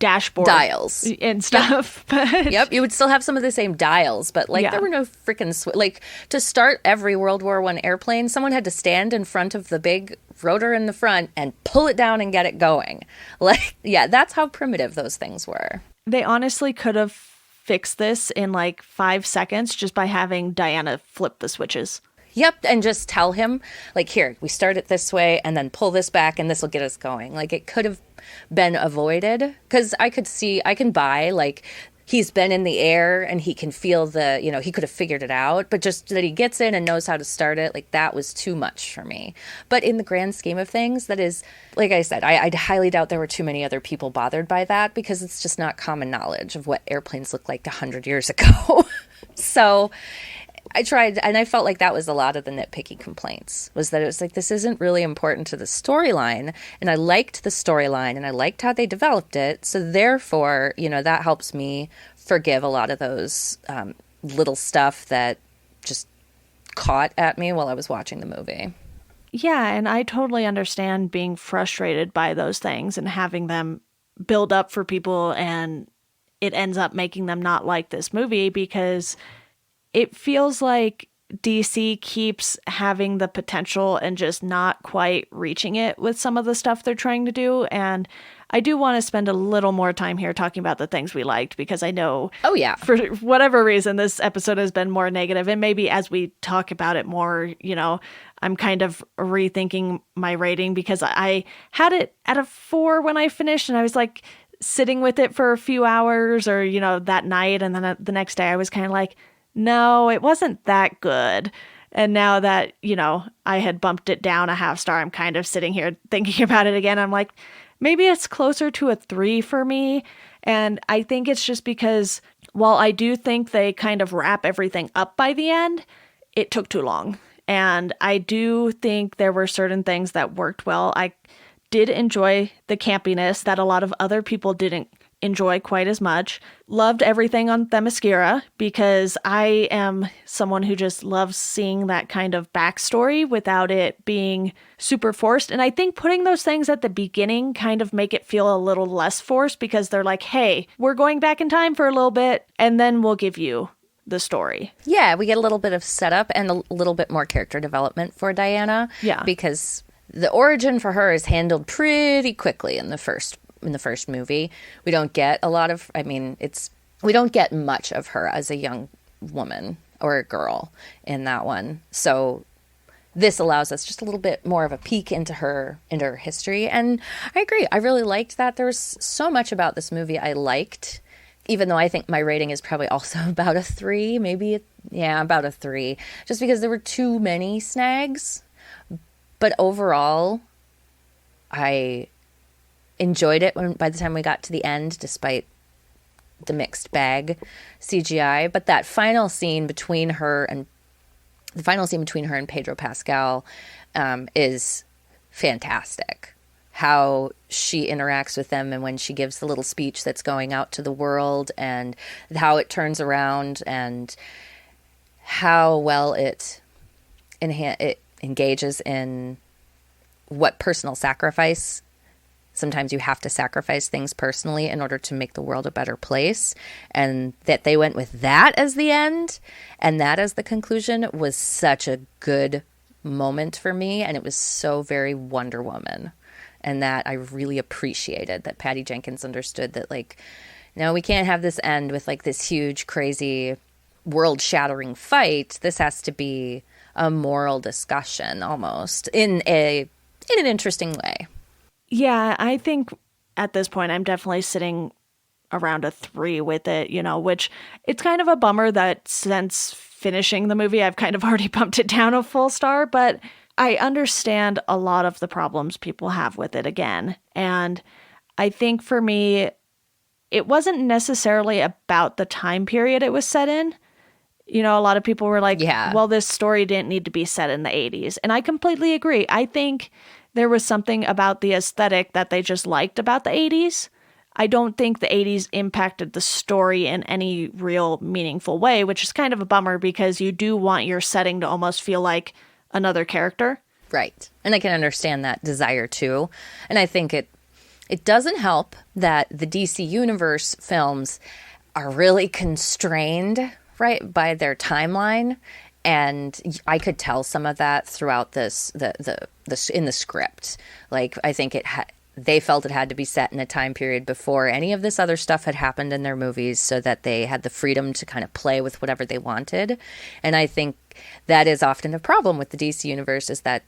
dashboard dials and stuff. But yep, you would still have some of the same dials, but there were no freaking to start every World War I airplane, someone had to stand in front of the big rotor in the front and pull it down and get it going. That's how primitive those things were. They honestly could have fixed this in 5 seconds just by having Deanna flip the switches. Yep, and just tell him, here, we start it this way and then pull this back and this will get us going. It could have been avoided, because I can buy, he's been in the air and he can feel he could have figured it out, but just that he gets in and knows how to start it, that was too much for me. But in the grand scheme of things, that is, like I said, I highly doubt there were too many other people bothered by that, because it's just not common knowledge of what airplanes looked like 100 years ago. So I tried, and I felt like that was a lot of the nitpicky complaints, was that it was this isn't really important to the storyline, and I liked the storyline, and I liked how they developed it, so therefore, that helps me forgive a lot of those little stuff that just caught at me while I was watching the movie. Yeah, and I totally understand being frustrated by those things and having them build up for people, and it ends up making them not like this movie, because it feels like DC keeps having the potential and just not quite reaching it with some of the stuff they're trying to do. And I do want to spend a little more time here talking about the things we liked, because I know, Oh, yeah. for whatever reason, this episode has been more negative. And maybe as we talk about it more, I'm kind of rethinking my rating, because I had it at a 4 when I finished, and I was like sitting with it for a few hours or, that night. And then the next day I was kind of like, no, it wasn't that good. And now that, I had bumped it down a half star, I'm kind of sitting here thinking about it again. I'm like, maybe it's closer to a 3 for me. And I think it's just because while I do think they kind of wrap everything up by the end, it took too long. And I do think there were certain things that worked well. I did enjoy the campiness that a lot of other people didn't enjoy quite as much. Loved everything on Themyscira, because I am someone who just loves seeing that kind of backstory without it being super forced. And I think putting those things at the beginning kind of make it feel a little less forced, because they're like, hey, we're going back in time for a little bit, and then we'll give you the story. Yeah, we get a little bit of setup and a little bit more character development for Diana. Yeah. Because the origin for her is handled pretty quickly in the first movie. We don't get we don't get much of her as a young woman or a girl in that one. So this allows us just a little bit more of a peek into her history. And I agree. I really liked that. There was so much about this movie I liked, even though I think my rating is probably also about a 3, about a 3, just because there were too many snags. But overall, I enjoyed it by the time we got to the end, despite the mixed bag CGI. But that final scene between her and Pedro Pascal is fantastic. How she interacts with them, and when she gives the little speech that's going out to the world, and how it turns around, and how well it engages in what personal sacrifice. Sometimes you have to sacrifice things personally in order to make the world a better place. And that they went with that as the end and that as the conclusion was such a good moment for me. And it was so very Wonder Woman. And that I really appreciated that Patty Jenkins understood that, like, no, we can't have this end with like this huge, crazy, world-shattering fight. This has to be a moral discussion almost in an interesting way. Yeah, I think at this point I'm definitely sitting around a 3 with it, which it's kind of a bummer that since finishing the movie, I've kind of already bumped it down a full star, but I understand a lot of the problems people have with it again. And I think for me, it wasn't necessarily about the time period it was set in. A lot of people were like, yeah, well, this story didn't need to be set in the 80s. And I completely agree. I think there was something about the aesthetic that they just liked about the 80s. I don't think the 80s impacted the story in any real meaningful way, which is kind of a bummer, because you do want your setting to almost feel like another character. Right. And I can understand that desire too. And I think it doesn't help that the DC Universe films are really constrained, right, by their timeline. And I could tell some of that throughout this in the script. Like, I think they felt it had to be set in a time period before any of this other stuff had happened in their movies, so that they had the freedom to kind of play with whatever they wanted. And I think that is often a problem with the DC Universe, is that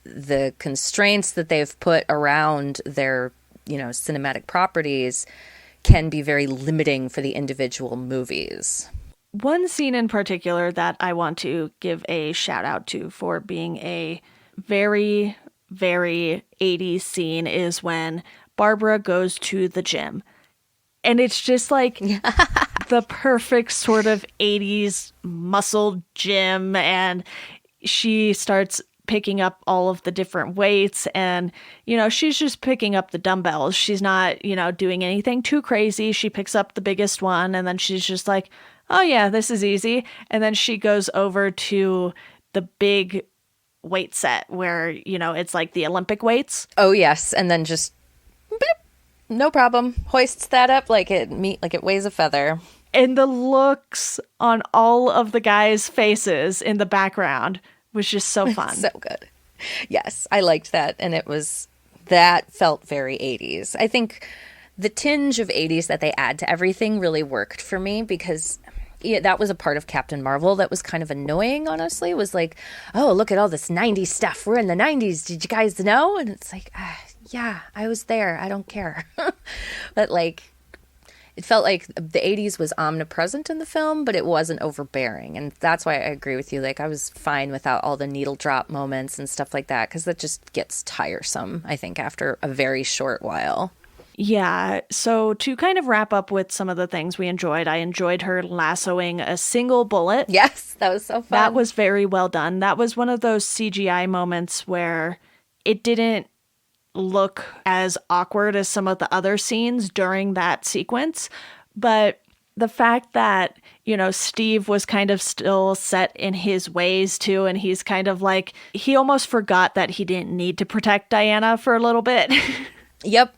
the constraints that they've put around their, cinematic properties can be very limiting for the individual movies. One scene in particular that I want to give a shout out to for being a very, very 80s scene is when Barbara goes to the gym. And it's just like the perfect sort of 80s muscle gym. And she starts picking up all of the different weights, and, she's just picking up the dumbbells. She's not, doing anything too crazy. She picks up the biggest one, and then she's just like, oh yeah, this is easy. And then she goes over to the big weight set where, it's like the Olympic weights. Oh yes. And then just, bloop, no problem, hoists that up like it weighs a feather. And the looks on all of the guys' faces in the background was just so fun. So good. Yes, I liked that. And that felt very 80s. I think the tinge of 80s that they add to everything really worked for me because that was a part of Captain Marvel that was kind of annoying, honestly. It was like, oh, look at all this 90s stuff. We're in the 90s. Did you guys know? And it's like, yeah, I was there. I don't care. But like, it felt like the 80s was omnipresent in the film, but it wasn't overbearing. And that's why I agree with you. Like, I was fine without all the needle drop moments and stuff like that, because that just gets tiresome, I think, after a very short while. Yeah, so to kind of wrap up with some of the things we enjoyed, I enjoyed her lassoing a single bullet. Yes, that was so fun. That was very well done. That was one of those CGI moments where it didn't look as awkward as some of the other scenes during that sequence. But the fact that, Steve was kind of still set in his ways too, and he's kind of like, he almost forgot that he didn't need to protect Diana for a little bit. Yep.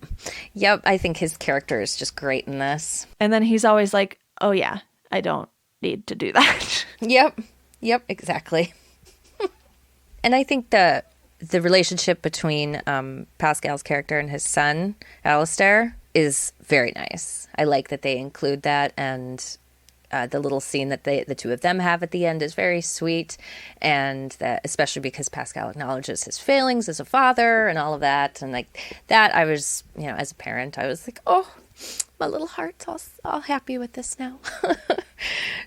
I think his character is just great in this. And then he's always like, oh yeah, I don't need to do that. Yep, exactly. And I think the relationship between Pascal's character and his son, Alistair, is very nice. I like that they include that, and the little scene that the two of them have at the end is very sweet, and that especially because Pascal acknowledges his failings as a father and all of that, and like that, I was, as a parent, I was like, oh, my little heart's all happy with this now.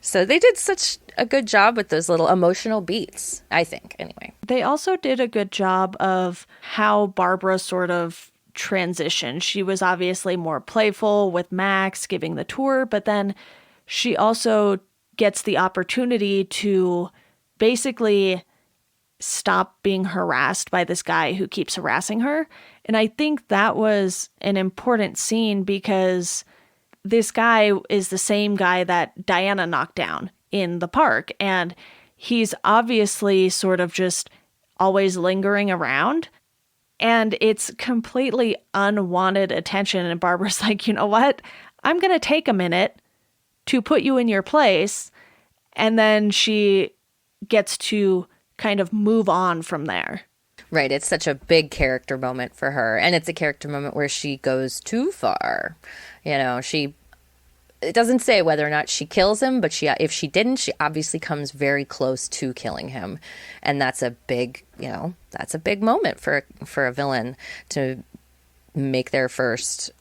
So they did such a good job with those little emotional beats, I think, anyway. They also did a good job of how Barbara sort of transitioned. She was obviously more playful with Max giving the tour, but then she also gets the opportunity to basically stop being harassed by this guy who keeps harassing her. And I think that was an important scene because this guy is the same guy that Diana knocked down in the park. And he's obviously sort of just always lingering around. And it's completely unwanted attention. And Barbara's like, you know what? I'm going to take a minute to put you in your place. And then she gets to kind of move on from there. Right. It's such a big character moment for her. And it's a character moment where she goes too far. It doesn't say whether or not she kills him, but if she didn't, she obviously comes very close to killing him. And that's a big, that's a big moment for a villain to make their first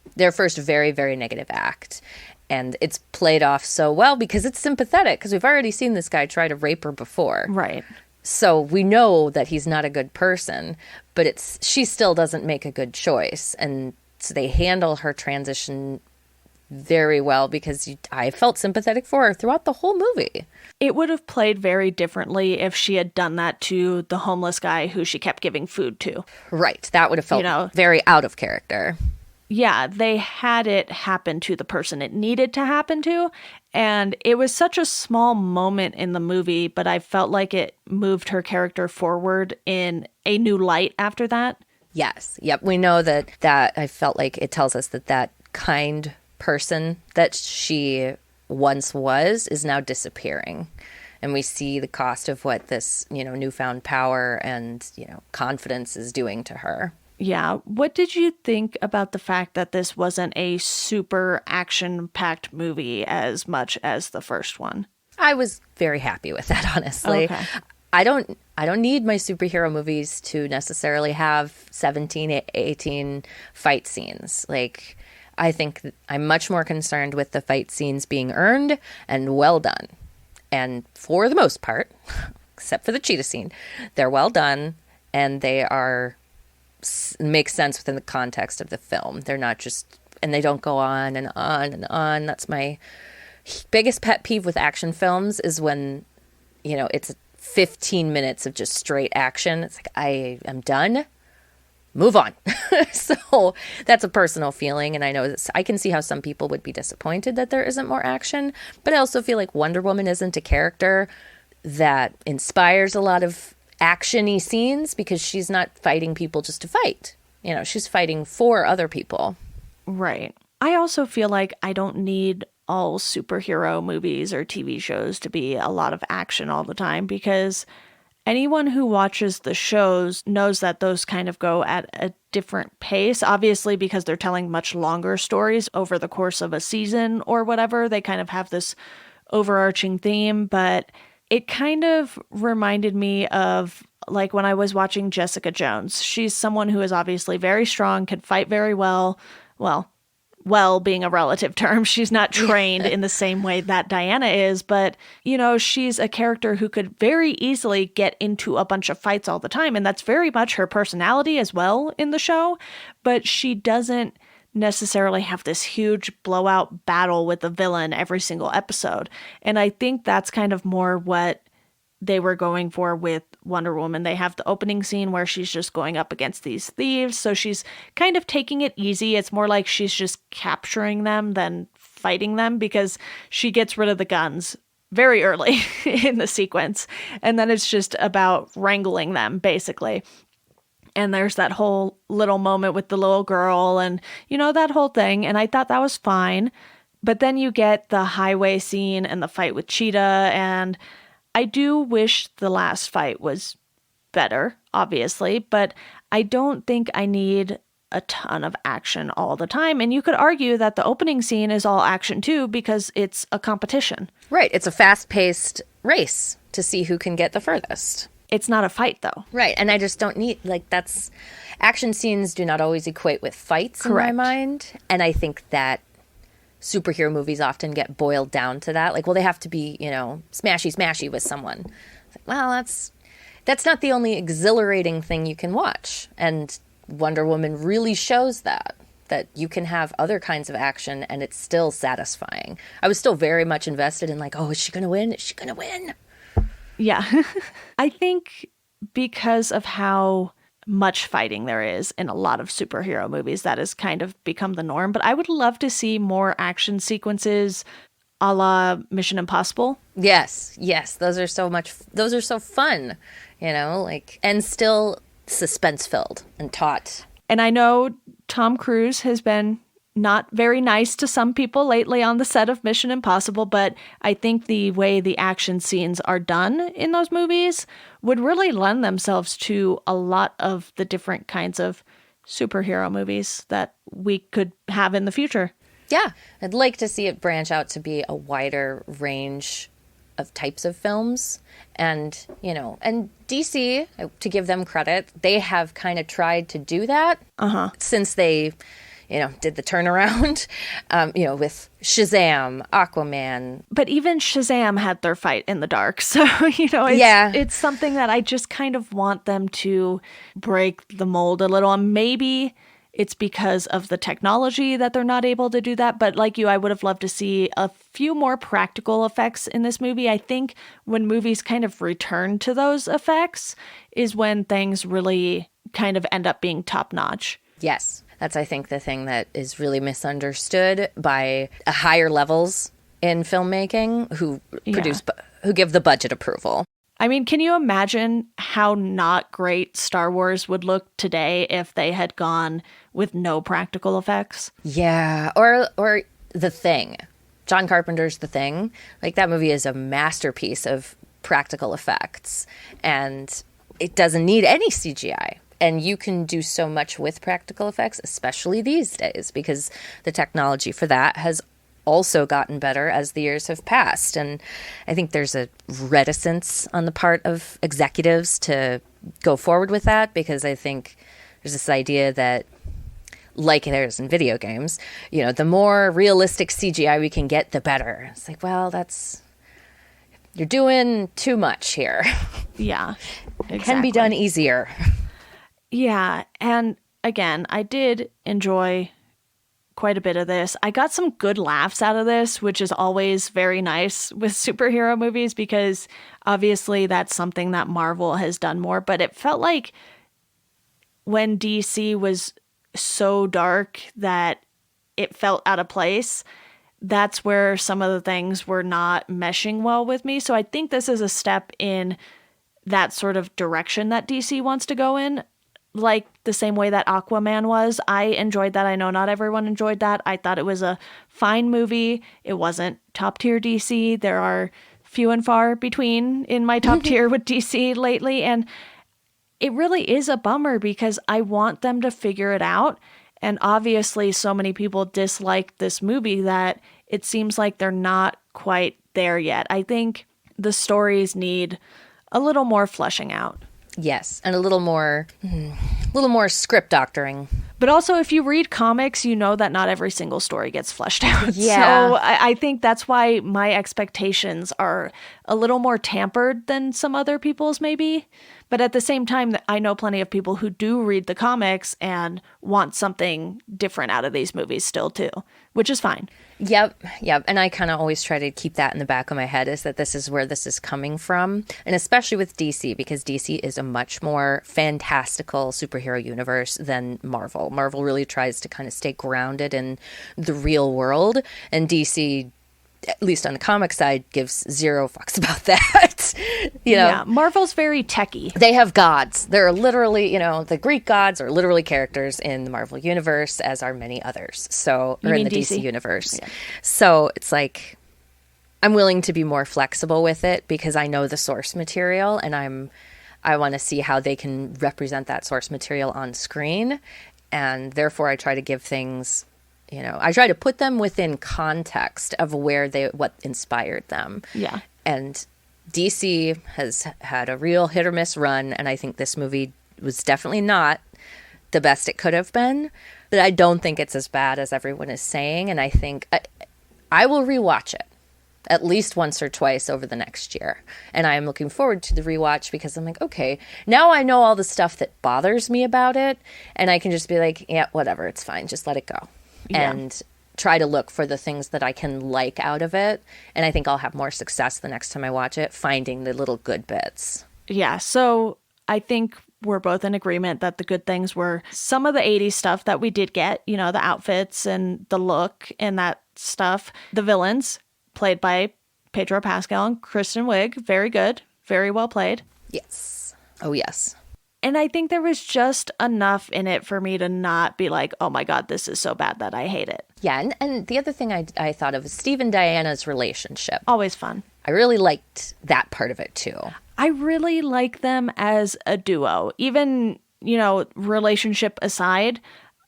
very, very negative act. And it's played off so well because it's sympathetic, because we've already seen this guy try to rape her before. Right. So we know that he's not a good person, but she still doesn't make a good choice. And so they handle her transition very well because I felt sympathetic for her throughout the whole movie. It would have played very differently if she had done that to the homeless guy who she kept giving food to. Right. That would have felt very out of character. Yeah, they had it happen to the person it needed to happen to. And it was such a small moment in the movie, but I felt like it moved her character forward in a new light after that. Yes. Yep. We know that I felt like it tells us that kind person that she once was is now disappearing. And we see the cost of what this, newfound power and, confidence is doing to her. Yeah. What did you think about the fact that this wasn't a super action-packed movie as much as the first one? I was very happy with that, honestly. Okay. I don't need my superhero movies to necessarily have 17, 18 fight scenes. Like, I think I'm much more concerned with the fight scenes being earned and well done. And for the most part, except for the cheetah scene, they're well done and they make sense within the context of the film. They're not just, and they don't go on and on and on. That's my biggest pet peeve with action films is when, it's 15 minutes of just straight action. It's like, I am done. Move on. So that's a personal feeling. And I know I can see how some people would be disappointed that there isn't more action. But I also feel like Wonder Woman isn't a character that inspires a lot of action-y scenes because she's not fighting people just to fight. She's fighting for other people. Right. I also feel like I don't need all superhero movies or TV shows to be a lot of action all the time, because anyone who watches the shows knows that those kind of go at a different pace, obviously, because they're telling much longer stories over the course of a season or whatever. They kind of have this overarching theme, but it kind of reminded me of like when I was watching Jessica Jones. She's someone who is obviously very strong, can fight very well. Well being a relative term. She's not trained in the same way that Deanna is, but, you know, she's a character who could very easily get into a bunch of fights all the time, and that's very much her personality as well in the show, but she doesn't necessarily have this huge blowout battle with the villain every single episode. And I think that's kind of more what they were going for with Wonder Woman. They have the opening scene where she's just going up against these thieves, so she's kind of taking it easy. It's more like she's just capturing them than fighting them, because she gets rid of the guns very early in the sequence, and then it's just about wrangling them, basically. And there's that whole little moment with the little girl and, you know, that whole thing, and I thought that was fine. But then you get the highway scene and the fight with Cheetah, and I do wish the last fight was better, obviously, but I don't think I need a ton of action all the time. And you could argue that the opening scene is all action too, because it's a competition. Right. It's a fast-paced race to see who can get the furthest. It's not a fight, though. Right. And I just don't need, like, that's... Action scenes do not always equate with fights. Correct. In my mind. And I think that superhero movies often get boiled down to that. Like, well, they have to be, you know, smashy with someone. It's like, well, that's not the only exhilarating thing you can watch. And Wonder Woman really shows that you can have other kinds of action and it's still satisfying. I was still very much invested in like, oh, is she going to win? Is she going to win? Yeah. I think because of how much fighting there is in a lot of superhero movies, that has kind of become the norm. But I would love to see more action sequences a la Mission Impossible. Yes. Those are so fun, you know, like, and still suspense filled and taut. And I know Tom Cruise has been not very nice to some people lately on the set of Mission Impossible, but I think the way the action scenes are done in those movies would really lend themselves to a lot of the different kinds of superhero movies that we could have in the future. Yeah, I'd like to see it branch out to be a wider range of types of films. And, you know, and DC, to give them credit, they have kind of tried to do that since they, you know, did the turnaround, you know, with Shazam, Aquaman. But even Shazam had their fight in the dark. So, you know, it's something that I just kind of want them to break the mold a little. And maybe it's because of the technology that they're not able to do that. But like you, I would have loved to see a few more practical effects in this movie. I think when movies kind of return to those effects is when things really kind of end up being top notch. Yes. That's, I think, the thing that is really misunderstood by higher levels in filmmaking who give the budget approval. I mean, can you imagine how not great Star Wars would look today if they had gone with no practical effects? Yeah, or The Thing. John Carpenter's The Thing. Like, that movie is a masterpiece of practical effects, and it doesn't need any CGI. And you can do so much with practical effects, especially these days, because the technology for that has also gotten better as the years have passed. And I think there's a reticence on the part of executives to go forward with that, because I think there's this idea that, like there's in video games, you know, the more realistic CGI we can get, the better. It's like, well, you're doing too much here. Yeah, exactly. It can be done easier. Yeah, and again, I did enjoy quite a bit of this. I got some good laughs out of this, which is always very nice with superhero movies, because obviously that's something that Marvel has done more. But it felt like when DC was so dark that it felt out of place, that's where some of the things were not meshing well with me. So I think this is a step in that sort of direction that DC wants to go in. like the same way that Aquaman was. I enjoyed that. I know not everyone enjoyed that. I thought it was a fine movie. It wasn't top tier DC. There are few and far between in my top tier with DC lately. And it really is a bummer because I want them to figure it out. And obviously so many people dislike this movie that it seems like they're not quite there yet. I think the stories need a little more fleshing out. Yes, and a little more script doctoring. But also, if you read comics, you know that not every single story gets fleshed out. Yeah. So I think that's why my expectations are a little more tampered than some other people's maybe. But at the same time, I know plenty of people who do read the comics and want something different out of these movies still too, which is fine. Yep. And I kind of always try to keep that in the back of my head, is that this is where this is coming from. And especially with DC, because DC is a much more fantastical superhero universe than Marvel. Marvel really tries to kind of stay grounded in the real world. And DC, at least on the comic side, gives zero fucks about that. Yeah, Marvel's very techie. They have gods. They're literally, the Greek gods are literally characters in the Marvel universe, as are many others. So, or in the DC universe. Yeah. So it's like, I'm willing to be more flexible with it because I know the source material, and I want to see how they can represent that source material on screen, and therefore I try to give things. I try to put them within context of what inspired them. Yeah. And DC has had a real hit or miss run, and I think this movie was definitely not the best it could have been, but I don't think it's as bad as everyone is saying, and I think I will rewatch it at least once or twice over the next year. And I am looking forward to the rewatch because I'm like, okay, now I know all the stuff that bothers me about it, and I can just be like, yeah, whatever, it's fine, just let it go. Yeah. And try to look for the things that I can like out of it. And I think I'll have more success the next time I watch it, finding the little good bits. Yeah, so I think we're both in agreement that the good things were some of the 80s stuff that we did get, the outfits and the look and that stuff. The villains, played by Pedro Pascal and Kristen Wiig, very good, very well played. Yes. Oh, yes. And I think there was just enough in it for me to not be like, oh my God, this is so bad that I hate it. Yeah, and the other thing I thought of is Steve and Diana's relationship. Always fun. I really liked that part of it too. I really like them as a duo. Even, relationship aside,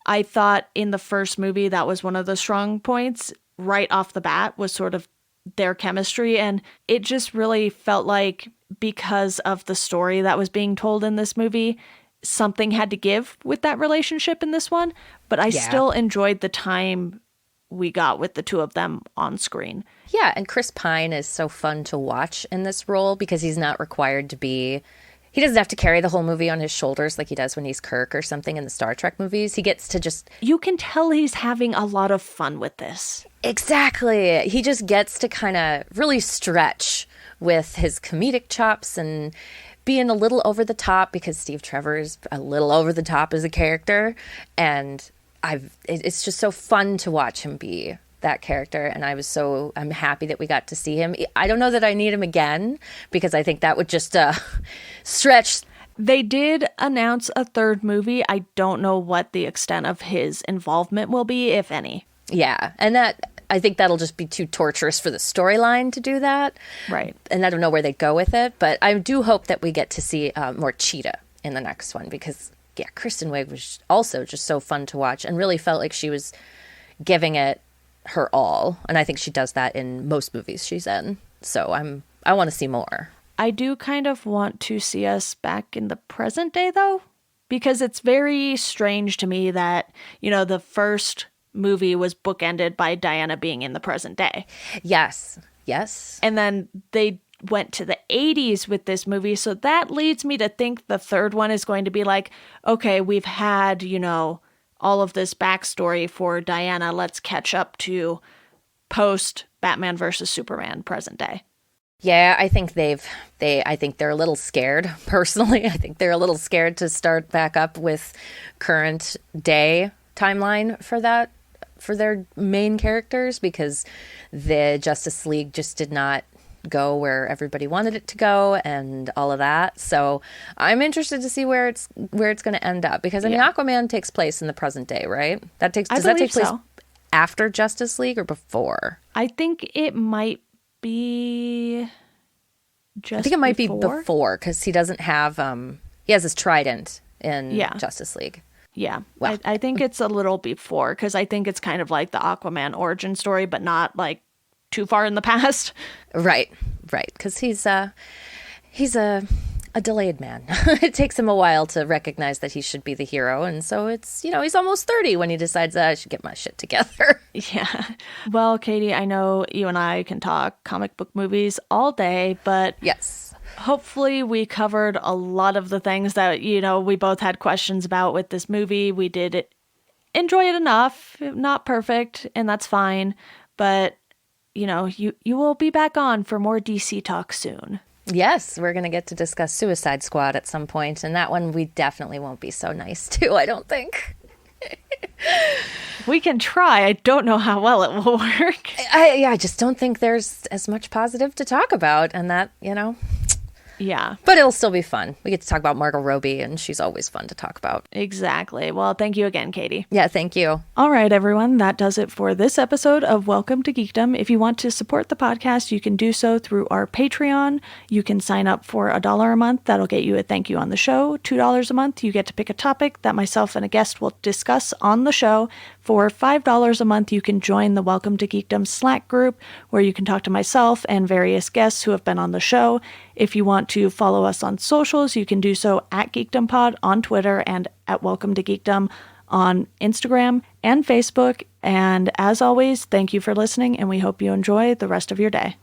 I thought in the first movie that was one of the strong points right off the bat was sort of their chemistry. And it just really felt like because of the story that was being told in this movie, something had to give with that relationship in this one. But I still enjoyed the time we got with the two of them on screen. Yeah, and Chris Pine is so fun to watch in this role because he's not required to be... He doesn't have to carry the whole movie on his shoulders like he does when he's Kirk or something in the Star Trek movies. He gets to just... You can tell he's having a lot of fun with this. Exactly. He just gets to kind of really stretch with his comedic chops and being a little over the top because Steve Trevor is a little over the top as a character. And it's just so fun to watch him be that character, and I'm happy that we got to see him. I don't know that I need him again because I think that would just stretch. They did announce a third movie. I don't know what the extent of his involvement will be, if any. Yeah, and I think that'll just be too torturous for the storyline to do that. Right. And I don't know where they go with it, but I do hope that we get to see more Cheetah in the next one because, yeah, Kristen Wiig was also just so fun to watch and really felt like she was giving it her all, and I think she does that in most movies she's in. So I want to see more. I do kind of want to see us back in the present day though, because it's very strange to me that, the first movie was bookended by Diana being in the present day. Yes. And then they went to the 80s with this movie, so that leads me to think the third one is going to be like, okay, we've had, all of this backstory for Diana. Let's catch up to post Batman versus Superman present day. Yeah, I think I think they're a little scared, personally. I think they're a little scared to start back up with current day timeline for that, for their main characters, because the Justice League just did not go where everybody wanted it to go and all of that. So I'm interested to see where it's going to end up, because I mean, Aquaman takes place in the present day, right? Does that take place after Justice League or before? I think it might be just I think it might be before, because he doesn't have he has his trident in Justice League. Yeah, well, I think it's a little before, because I think it's kind of like the Aquaman origin story, but not like too far in the past. Right, because he's a delayed man. It takes him a while to recognize that he should be the hero, and so it's, he's almost 30 when he decides I should get my shit together. Yeah. Well, Katie, I know you and I can talk comic book movies all day, but yes. Hopefully we covered a lot of the things that, we both had questions about with this movie. We did enjoy it enough, not perfect, and that's fine. But, you will be back on for more DC talk soon. Yes, we're going to get to discuss Suicide Squad at some point, and that one we definitely won't be so nice to, I don't think. We can try. I don't know how well it will work. I just don't think there's as much positive to talk about, and that, Yeah. But it'll still be fun. We get to talk about Margot Robbie, and she's always fun to talk about. Exactly. Well, thank you again, Katie. Yeah, thank you. All right, everyone. That does it for this episode of Welcome to Geekdom. If you want to support the podcast, you can do so through our Patreon. You can sign up for $1 a month. That'll get you a thank you on the show. $2 a month, you get to pick a topic that myself and a guest will discuss on the show. For $5 a month, you can join the Welcome to Geekdom Slack group, where you can talk to myself and various guests who have been on the show. If you want to follow us on socials, you can do so at GeekdomPod on Twitter and at Welcome to Geekdom on Instagram and Facebook. And as always, thank you for listening, and we hope you enjoy the rest of your day.